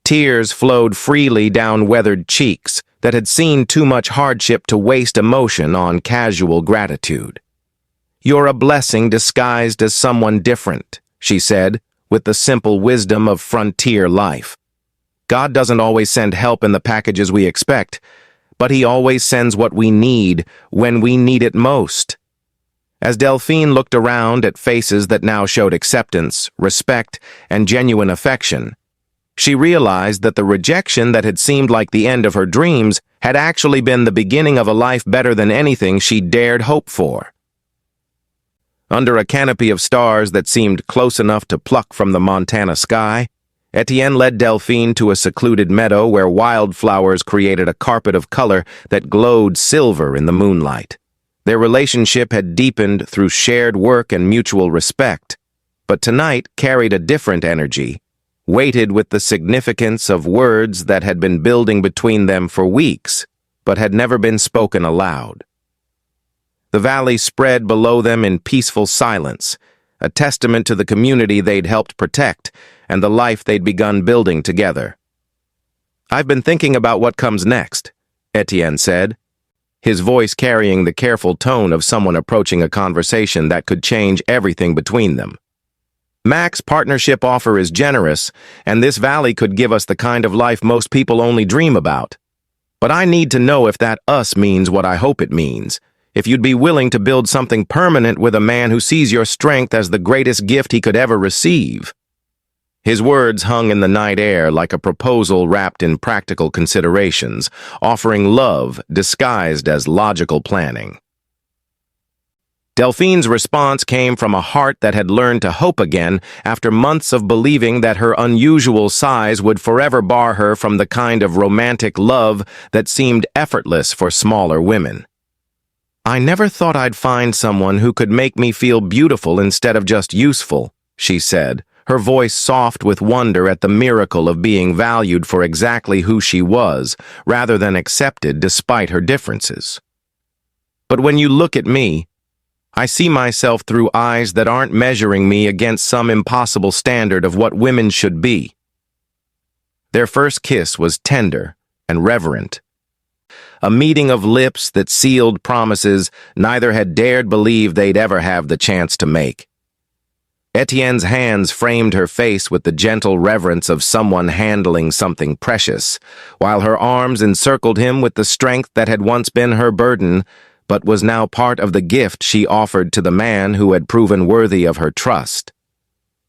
tears flowed freely down weathered cheeks that had seen too much hardship to waste emotion on casual gratitude. "You're a blessing disguised as someone different," she said, with the simple wisdom of frontier life. "God doesn't always send help in the packages we expect, but he always sends what we need when we need it most." As Delphine looked around at faces that now showed acceptance, respect, and genuine affection, she realized that the rejection that had seemed like the end of her dreams had actually been the beginning of a life better than anything she dared hope for. Under a canopy of stars that seemed close enough to pluck from the Montana sky, Etienne led Delphine to a secluded meadow where wildflowers created a carpet of color that glowed silver in the moonlight. Their relationship had deepened through shared work and mutual respect, but tonight carried a different energy, weighted with the significance of words that had been building between them for weeks, but had never been spoken aloud. The valley spread below them in peaceful silence, a testament to the community they'd helped protect and the life they'd begun building together. "I've been thinking about what comes next," Etienne said, his voice carrying the careful tone of someone approaching a conversation that could change everything between them. "Mac's partnership offer is generous, and this valley could give us the kind of life most people only dream about. But I need to know if that us means what I hope it means. If you'd be willing to build something permanent with a man who sees your strength as the greatest gift he could ever receive." His words hung in the night air like a proposal wrapped in practical considerations, offering love disguised as logical planning. Delphine's response came from a heart that had learned to hope again after months of believing that her unusual size would forever bar her from the kind of romantic love that seemed effortless for smaller women. "I never thought I'd find someone who could make me feel beautiful instead of just useful," she said, her voice soft with wonder at the miracle of being valued for exactly who she was, rather than accepted despite her differences. But when you look at me, I see myself through eyes that aren't measuring me against some impossible standard of what women should be. Their first kiss was tender and reverent. A meeting of lips that sealed promises neither had dared believe they'd ever have the chance to make. Etienne's hands framed her face with the gentle reverence of someone handling something precious, while her arms encircled him with the strength that had once been her burden, but was now part of the gift she offered to the man who had proven worthy of her trust.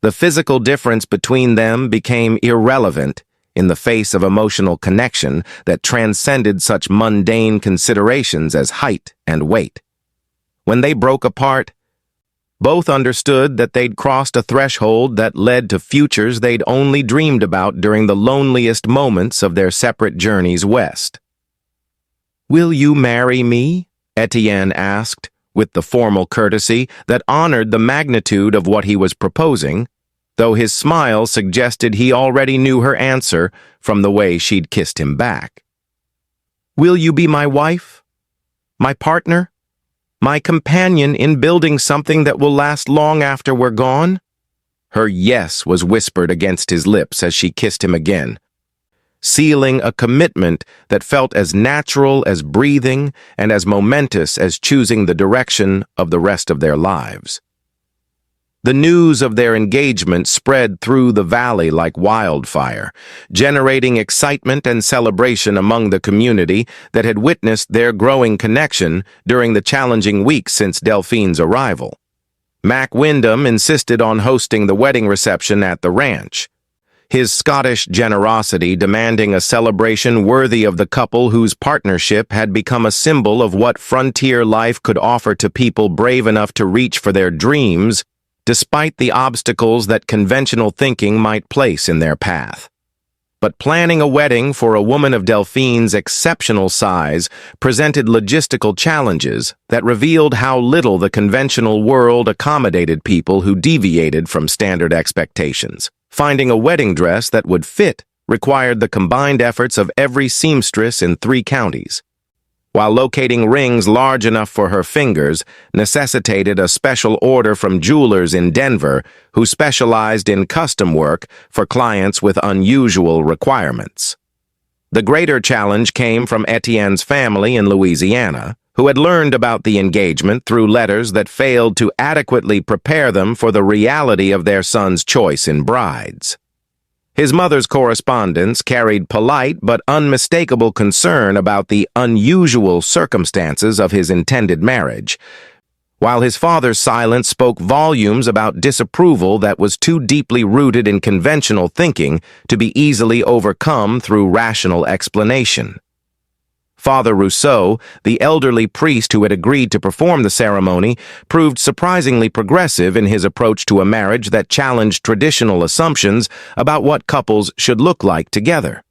The physical difference between them became irrelevant in the face of emotional connection that transcended such mundane considerations as height and weight. When they broke apart, both understood that they'd crossed a threshold that led to futures they'd only dreamed about during the loneliest moments of their separate journeys west. "Will you marry me?" Etienne asked, with the formal courtesy that honored the magnitude of what he was proposing, though his smile suggested he already knew her answer from the way she'd kissed him back. "Will you be my wife? My partner? My companion in building something that will last long after we're gone?" Her yes was whispered against his lips as she kissed him again, sealing a commitment that felt as natural as breathing and as momentous as choosing the direction of the rest of their lives. The news of their engagement spread through the valley like wildfire, generating excitement and celebration among the community that had witnessed their growing connection during the challenging weeks since Delphine's arrival. Mac Wyndham insisted on hosting the wedding reception at the ranch, his Scottish generosity demanding a celebration worthy of the couple whose partnership had become a symbol of what frontier life could offer to people brave enough to reach for their dreams, despite the obstacles that conventional thinking might place in their path. But planning a wedding for a woman of Delphine's exceptional size presented logistical challenges that revealed how little the conventional world accommodated people who deviated from standard expectations. Finding a wedding dress that would fit required the combined efforts of every seamstress in 3 counties, while locating rings large enough for her fingers necessitated a special order from jewelers in Denver who specialized in custom work for clients with unusual requirements. The greater challenge came from Etienne's family in Louisiana, who had learned about the engagement through letters that failed to adequately prepare them for the reality of their son's choice in brides. His mother's correspondence carried polite but unmistakable concern about the unusual circumstances of his intended marriage, while his father's silence spoke volumes about disapproval that was too deeply rooted in conventional thinking to be easily overcome through rational explanation. Father Rousseau, the elderly priest who had agreed to perform the ceremony, proved surprisingly progressive in his approach to a marriage that challenged traditional assumptions about what couples should look like together.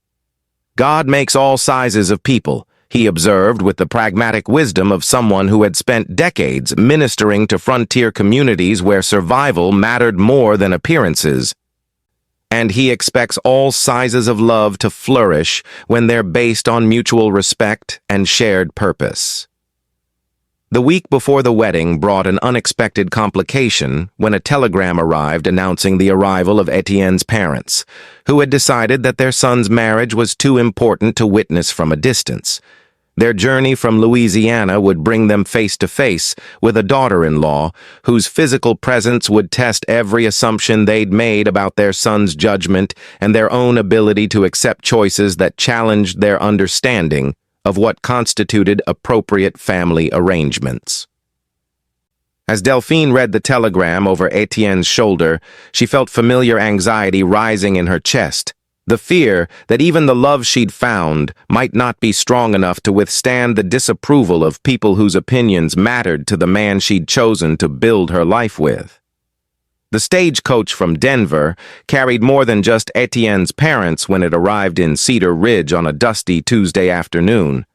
"God makes all sizes of people," he observed with the pragmatic wisdom of someone who had spent decades ministering to frontier communities where survival mattered more than appearances. And he expects all sizes of love to flourish when they're based on mutual respect and shared purpose. The week before the wedding brought an unexpected complication when a telegram arrived announcing the arrival of Etienne's parents, who had decided that their son's marriage was too important to witness from a distance. Their journey from Louisiana would bring them face to face with a daughter-in-law whose physical presence would test every assumption they'd made about their son's judgment and their own ability to accept choices that challenged their understanding of what constituted appropriate family arrangements. As Delphine read the telegram over Etienne's shoulder, she felt familiar anxiety rising in her chest, the fear that even the love she'd found might not be strong enough to withstand the disapproval of people whose opinions mattered to the man she'd chosen to build her life with. The stagecoach from Denver carried more than just Etienne's parents when it arrived in Cedar Ridge on a dusty Tuesday afternoon.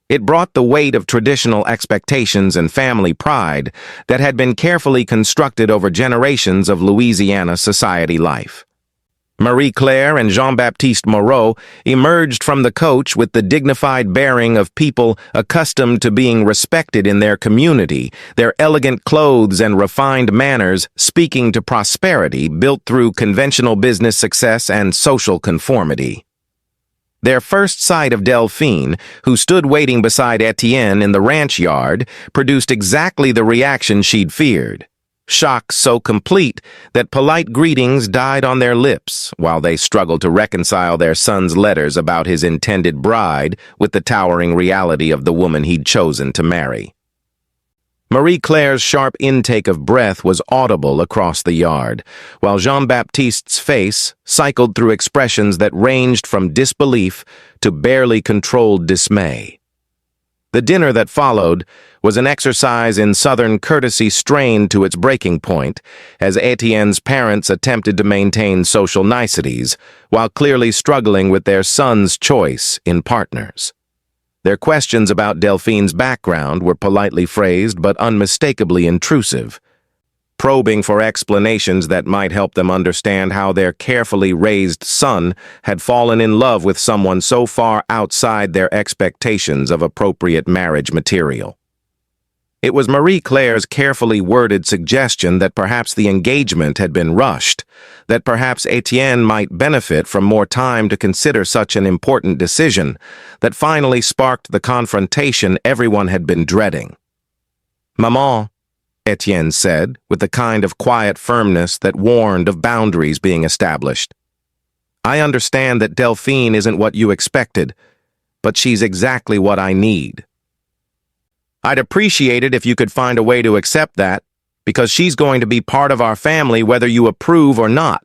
It brought the weight of traditional expectations and family pride that had been carefully constructed over generations of Louisiana society life. Marie-Claire and Jean-Baptiste Moreau emerged from the coach with the dignified bearing of people accustomed to being respected in their community, their elegant clothes and refined manners speaking to prosperity built through conventional business success and social conformity. Their first sight of Delphine, who stood waiting beside Etienne in the ranch yard, produced exactly the reaction she'd feared. Shock so complete that polite greetings died on their lips while they struggled to reconcile their son's letters about his intended bride with the towering reality of the woman he'd chosen to marry. Marie-Claire's sharp intake of breath was audible across the yard, while Jean-Baptiste's face cycled through expressions that ranged from disbelief to barely controlled dismay. The dinner that followed was an exercise in Southern courtesy strained to its breaking point, as Etienne's parents attempted to maintain social niceties, while clearly struggling with their son's choice in partners. Their questions about Delphine's background were politely phrased but unmistakably intrusive, probing for explanations that might help them understand how their carefully raised son had fallen in love with someone so far outside their expectations of appropriate marriage material. It was Marie-Claire's carefully worded suggestion that perhaps the engagement had been rushed, that perhaps Etienne might benefit from more time to consider such an important decision, that finally sparked the confrontation everyone had been dreading. "Maman," Etienne said, with the kind of quiet firmness that warned of boundaries being established, "I understand that Delphine isn't what you expected, but she's exactly what I need. I'd appreciate it if you could find a way to accept that, because she's going to be part of our family whether you approve or not."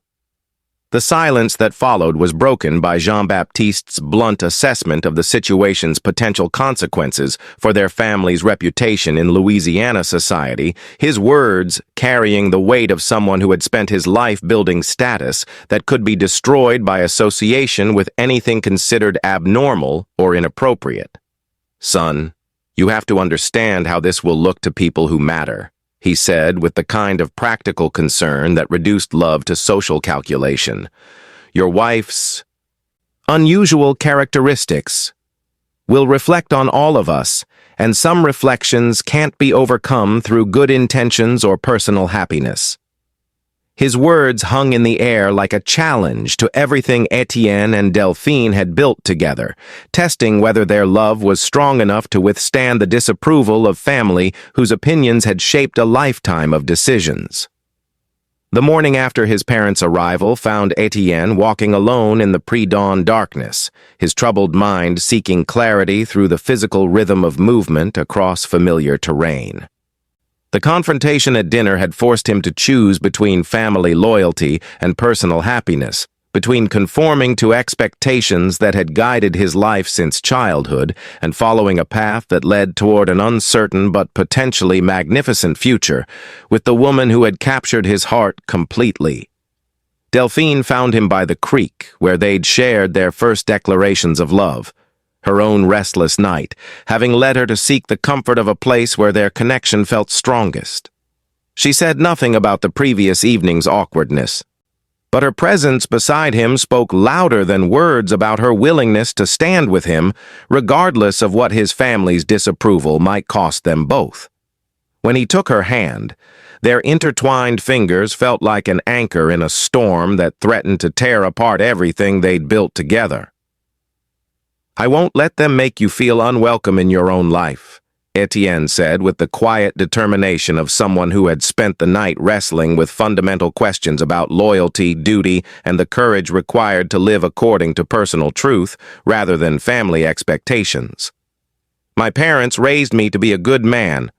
The silence that followed was broken by Jean-Baptiste's blunt assessment of the situation's potential consequences for their family's reputation in Louisiana society, his words carrying the weight of someone who had spent his life building status that could be destroyed by association with anything considered abnormal or inappropriate. "Son, you have to understand how this will look to people who matter," he said with the kind of practical concern that reduced love to social calculation. "Your wife's unusual characteristics will reflect on all of us, and some reflections can't be overcome through good intentions or personal happiness." His words hung in the air like a challenge to everything Etienne and Delphine had built together, testing whether their love was strong enough to withstand the disapproval of family whose opinions had shaped a lifetime of decisions. The morning after his parents' arrival found Etienne walking alone in the pre-dawn darkness, his troubled mind seeking clarity through the physical rhythm of movement across familiar terrain. The confrontation at dinner had forced him to choose between family loyalty and personal happiness, between conforming to expectations that had guided his life since childhood and following a path that led toward an uncertain but potentially magnificent future with the woman who had captured his heart completely. Delphine found him by the creek, where they'd shared their first declarations of love, her own restless night, having led her to seek the comfort of a place where their connection felt strongest. She said nothing about the previous evening's awkwardness, but her presence beside him spoke louder than words about her willingness to stand with him, regardless of what his family's disapproval might cost them both. When he took her hand, their intertwined fingers felt like an anchor in a storm that threatened to tear apart everything they'd built together. "I won't let them make you feel unwelcome in your own life," Etienne said with the quiet determination of someone who had spent the night wrestling with fundamental questions about loyalty, duty, and the courage required to live according to personal truth rather than family expectations. "My parents raised me to be a good man,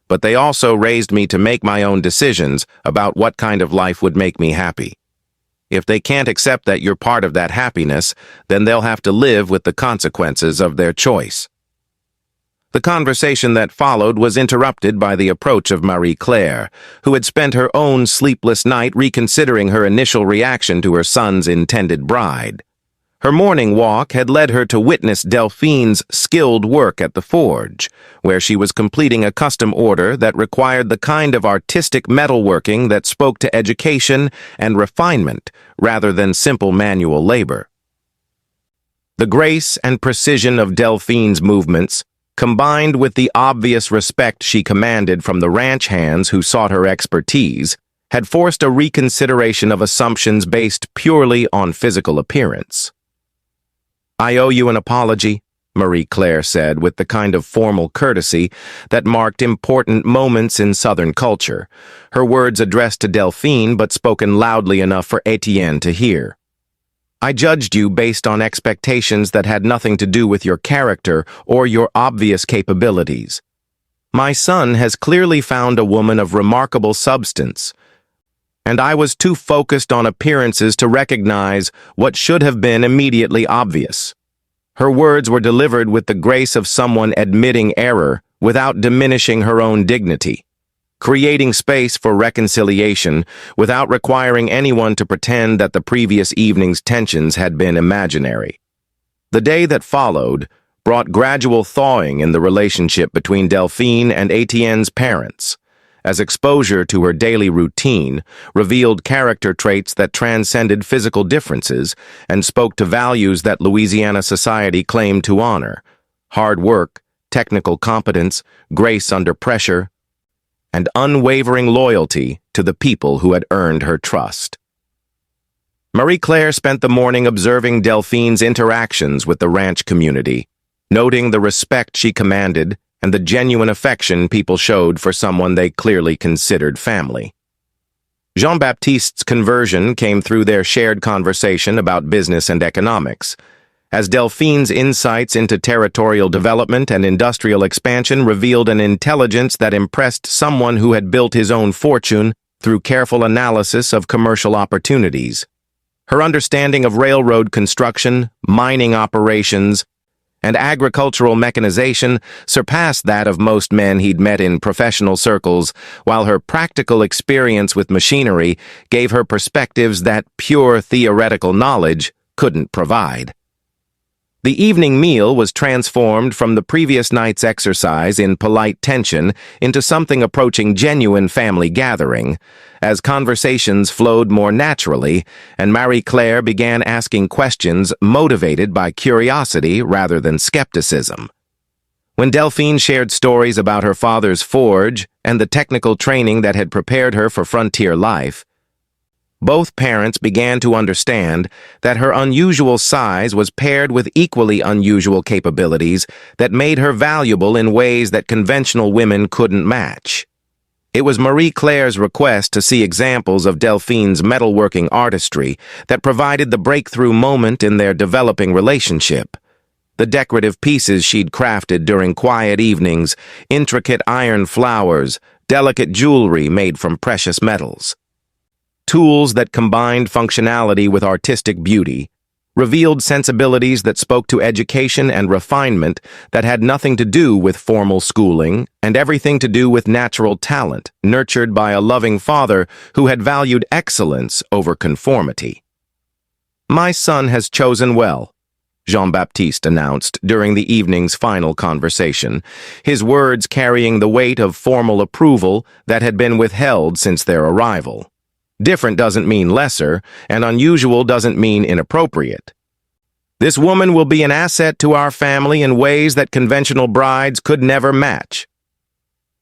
but they also raised me to make my own decisions about what kind of life would make me happy. If they can't accept that you're part of that happiness, then they'll have to live with the consequences of their choice." The conversation that followed was interrupted by the approach of Marie-Claire, who had spent her own sleepless night reconsidering her initial reaction to her son's intended bride. Her morning walk had led her to witness Delphine's skilled work at the forge, where she was completing a custom order that required the kind of artistic metalworking that spoke to education and refinement rather than simple manual labor. The grace and precision of Delphine's movements, combined with the obvious respect she commanded from the ranch hands who sought her expertise, had forced a reconsideration of assumptions based purely on physical appearance. "I owe you an apology," Marie Claire said with the kind of formal courtesy that marked important moments in Southern culture, her words addressed to Delphine but spoken loudly enough for Etienne to hear. "I judged you based on expectations that had nothing to do with your character or your obvious capabilities. My son has clearly found a woman of remarkable substance, and I was too focused on appearances to recognize what should have been immediately obvious." Her words were delivered with the grace of someone admitting error without diminishing her own dignity, creating space for reconciliation without requiring anyone to pretend that the previous evening's tensions had been imaginary. The day that followed brought gradual thawing in the relationship between Delphine and Etienne's parents, as exposure to her daily routine revealed character traits that transcended physical differences and spoke to values that Louisiana society claimed to honor: hard work, technical competence, grace under pressure, and unwavering loyalty to the people who had earned her trust. Marie Claire spent the morning observing Delphine's interactions with the ranch community, noting the respect she commanded and the genuine affection people showed for someone they clearly considered family. Jean-Baptiste's conversion came through their shared conversation about business and economics, as Delphine's insights into territorial development and industrial expansion revealed an intelligence that impressed someone who had built his own fortune through careful analysis of commercial opportunities. Her understanding of railroad construction, mining operations, and agricultural mechanization surpassed that of most men he'd met in professional circles, while her practical experience with machinery gave her perspectives that pure theoretical knowledge couldn't provide. The evening meal was transformed from the previous night's exercise in polite tension into something approaching genuine family gathering, as conversations flowed more naturally and Marie Claire began asking questions motivated by curiosity rather than skepticism. When Delphine shared stories about her father's forge and the technical training that had prepared her for frontier life, both parents began to understand that her unusual size was paired with equally unusual capabilities that made her valuable in ways that conventional women couldn't match. It was Marie Claire's request to see examples of Delphine's metalworking artistry that provided the breakthrough moment in their developing relationship. The decorative pieces she'd crafted during quiet evenings, intricate iron flowers, delicate jewelry made from precious metals. Tools that combined functionality with artistic beauty, revealed sensibilities that spoke to education and refinement that had nothing to do with formal schooling and everything to do with natural talent, nurtured by a loving father who had valued excellence over conformity. "My son has chosen well," Jean-Baptiste announced during the evening's final conversation, his words carrying the weight of formal approval that had been withheld since their arrival. Different doesn't mean lesser, and unusual doesn't mean inappropriate. This woman will be an asset to our family in ways that conventional brides could never match.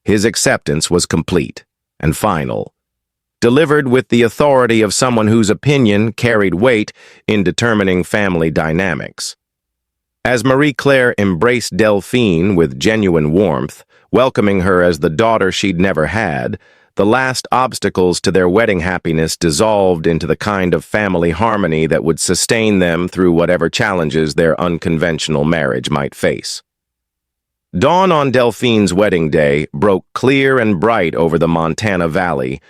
His acceptance was complete and final, delivered with the authority of someone whose opinion carried weight in determining family dynamics. As Marie Claire embraced Delphine with genuine warmth, welcoming her as the daughter she'd never had, the last obstacles to their wedding happiness dissolved into the kind of family harmony that would sustain them through whatever challenges their unconventional marriage might face. Dawn on Delphine's wedding day broke clear and bright over the Montana Valley,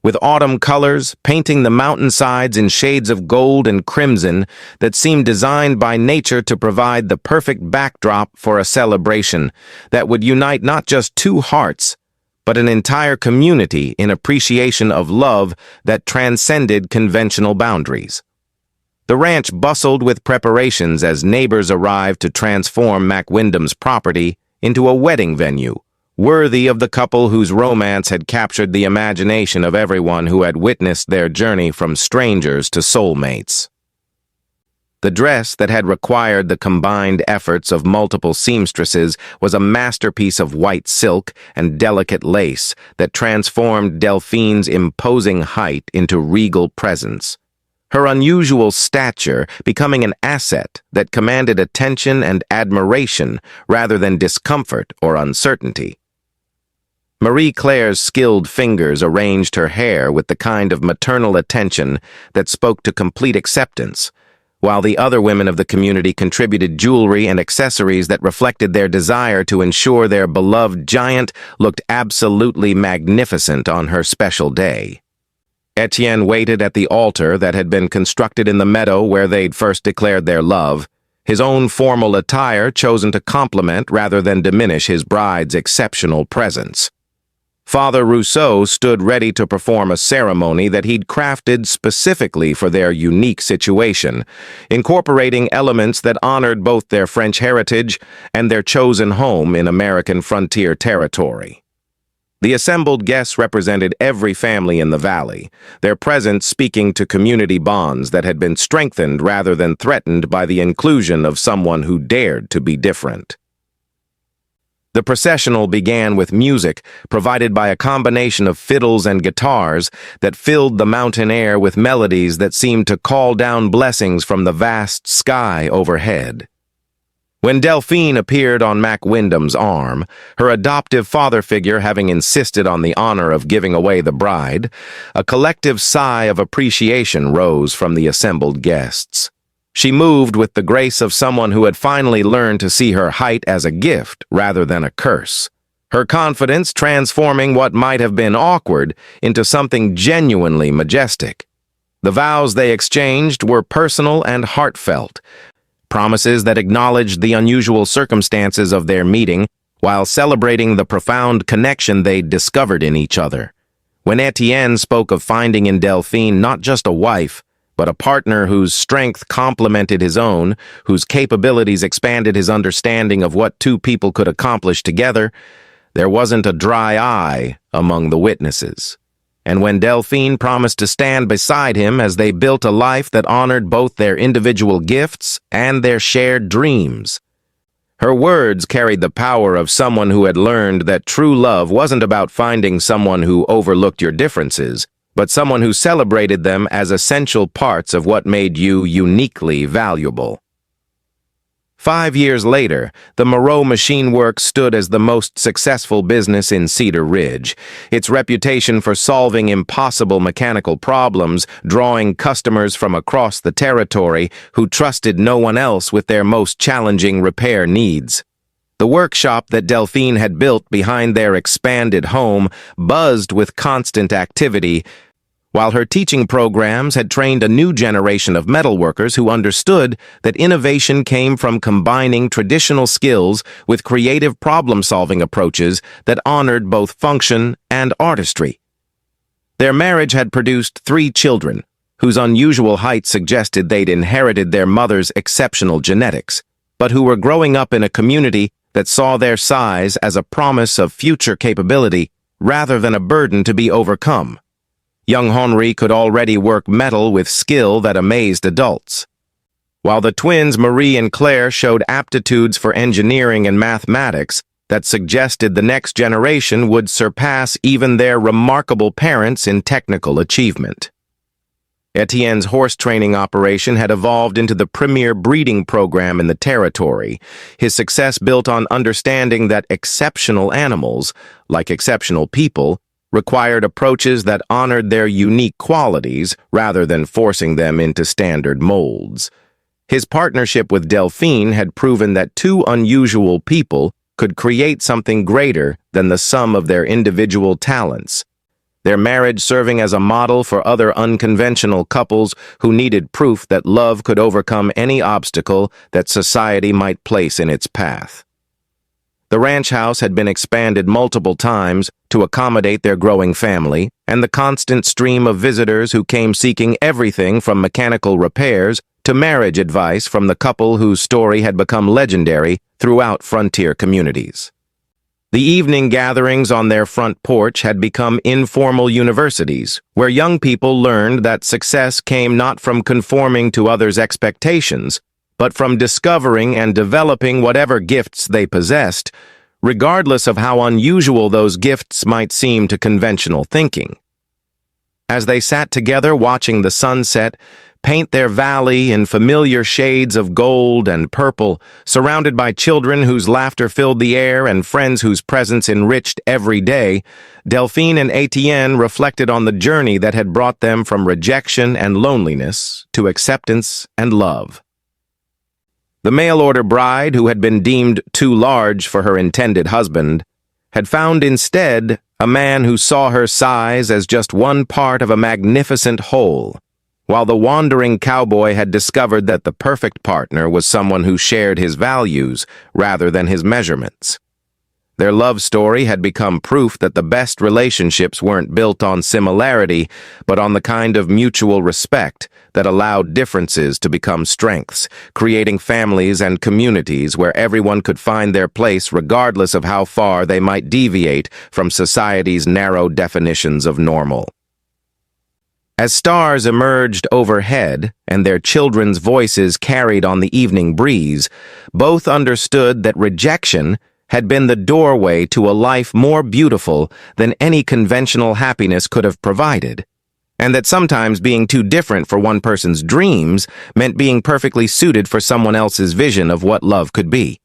with autumn colors painting the mountainsides in shades of gold and crimson that seemed designed by nature to provide the perfect backdrop for a celebration that would unite not just two hearts, but an entire community in appreciation of love that transcended conventional boundaries. The ranch bustled with preparations as neighbors arrived to transform Mac Wyndham's property into a wedding venue, worthy of the couple whose romance had captured the imagination of everyone who had witnessed their journey from strangers to soulmates. The dress that had required the combined efforts of multiple seamstresses was a masterpiece of white silk and delicate lace that transformed Delphine's imposing height into regal presence, her unusual stature becoming an asset that commanded attention and admiration rather than discomfort or uncertainty. Marie Claire's skilled fingers arranged her hair with the kind of maternal attention that spoke to complete acceptance, while the other women of the community contributed jewelry and accessories that reflected their desire to ensure their beloved giant looked absolutely magnificent on her special day. Etienne waited at the altar that had been constructed in the meadow where they'd first declared their love, his own formal attire chosen to complement rather than diminish his bride's exceptional presence. Father Rousseau stood ready to perform a ceremony that he'd crafted specifically for their unique situation, incorporating elements that honored both their French heritage and their chosen home in American frontier territory. The assembled guests represented every family in the valley, their presence speaking to community bonds that had been strengthened rather than threatened by the inclusion of someone who dared to be different. The processional began with music provided by a combination of fiddles and guitars that filled the mountain air with melodies that seemed to call down blessings from the vast sky overhead. When Delphine appeared on Mac Wyndham's arm, her adoptive father figure having insisted on the honor of giving away the bride, a collective sigh of appreciation rose from the assembled guests. She moved with the grace of someone who had finally learned to see her height as a gift rather than a curse, her confidence transforming what might have been awkward into something genuinely majestic. The vows they exchanged were personal and heartfelt, promises that acknowledged the unusual circumstances of their meeting while celebrating the profound connection they'd discovered in each other. When Etienne spoke of finding in Delphine not just a wife, but a partner whose strength complemented his own, whose capabilities expanded his understanding of what two people could accomplish together, there wasn't a dry eye among the witnesses. And when Delphine promised to stand beside him as they built a life that honored both their individual gifts and their shared dreams, her words carried the power of someone who had learned that true love wasn't about finding someone who overlooked your differences, but someone who celebrated them as essential parts of what made you uniquely valuable. 5 years later, the Moreau Machine Works stood as the most successful business in Cedar Ridge, its reputation for solving impossible mechanical problems, drawing customers from across the territory who trusted no one else with their most challenging repair needs. The workshop that Delphine had built behind their expanded home buzzed with constant activity, while her teaching programs had trained a new generation of metalworkers who understood that innovation came from combining traditional skills with creative problem-solving approaches that honored both function and artistry. Their marriage had produced 3 children, whose unusual height suggested they'd inherited their mother's exceptional genetics, but who were growing up in a community that saw their size as a promise of future capability rather than a burden to be overcome. Young Henri could already work metal with skill that amazed adults, while the twins Marie and Claire showed aptitudes for engineering and mathematics that suggested the next generation would surpass even their remarkable parents in technical achievement. Etienne's horse training operation had evolved into the premier breeding program in the territory, his success built on understanding that exceptional animals, like exceptional people, required approaches that honored their unique qualities rather than forcing them into standard molds. His partnership with Delphine had proven that 2 unusual people could create something greater than the sum of their individual talents, their marriage serving as a model for other unconventional couples who needed proof that love could overcome any obstacle that society might place in its path. The ranch house had been expanded multiple times to accommodate their growing family, and the constant stream of visitors who came seeking everything from mechanical repairs to marriage advice from the couple whose story had become legendary throughout frontier communities. The evening gatherings on their front porch had become informal universities, where young people learned that success came not from conforming to others' expectations, but from discovering and developing whatever gifts they possessed, regardless of how unusual those gifts might seem to conventional thinking. As they sat together watching the sunset paint their valley in familiar shades of gold and purple, surrounded by children whose laughter filled the air and friends whose presence enriched every day, Delphine and Etienne reflected on the journey that had brought them from rejection and loneliness to acceptance and love. The mail-order bride, who had been deemed too large for her intended husband, had found instead a man who saw her size as just one part of a magnificent whole, while the wandering cowboy had discovered that the perfect partner was someone who shared his values rather than his measurements. Their love story had become proof that the best relationships weren't built on similarity, but on the kind of mutual respect that allowed differences to become strengths, creating families and communities where everyone could find their place regardless of how far they might deviate from society's narrow definitions of normal. As stars emerged overhead and their children's voices carried on the evening breeze, both understood that rejection had been the doorway to a life more beautiful than any conventional happiness could have provided, and that sometimes being too different for one person's dreams meant being perfectly suited for someone else's vision of what love could be.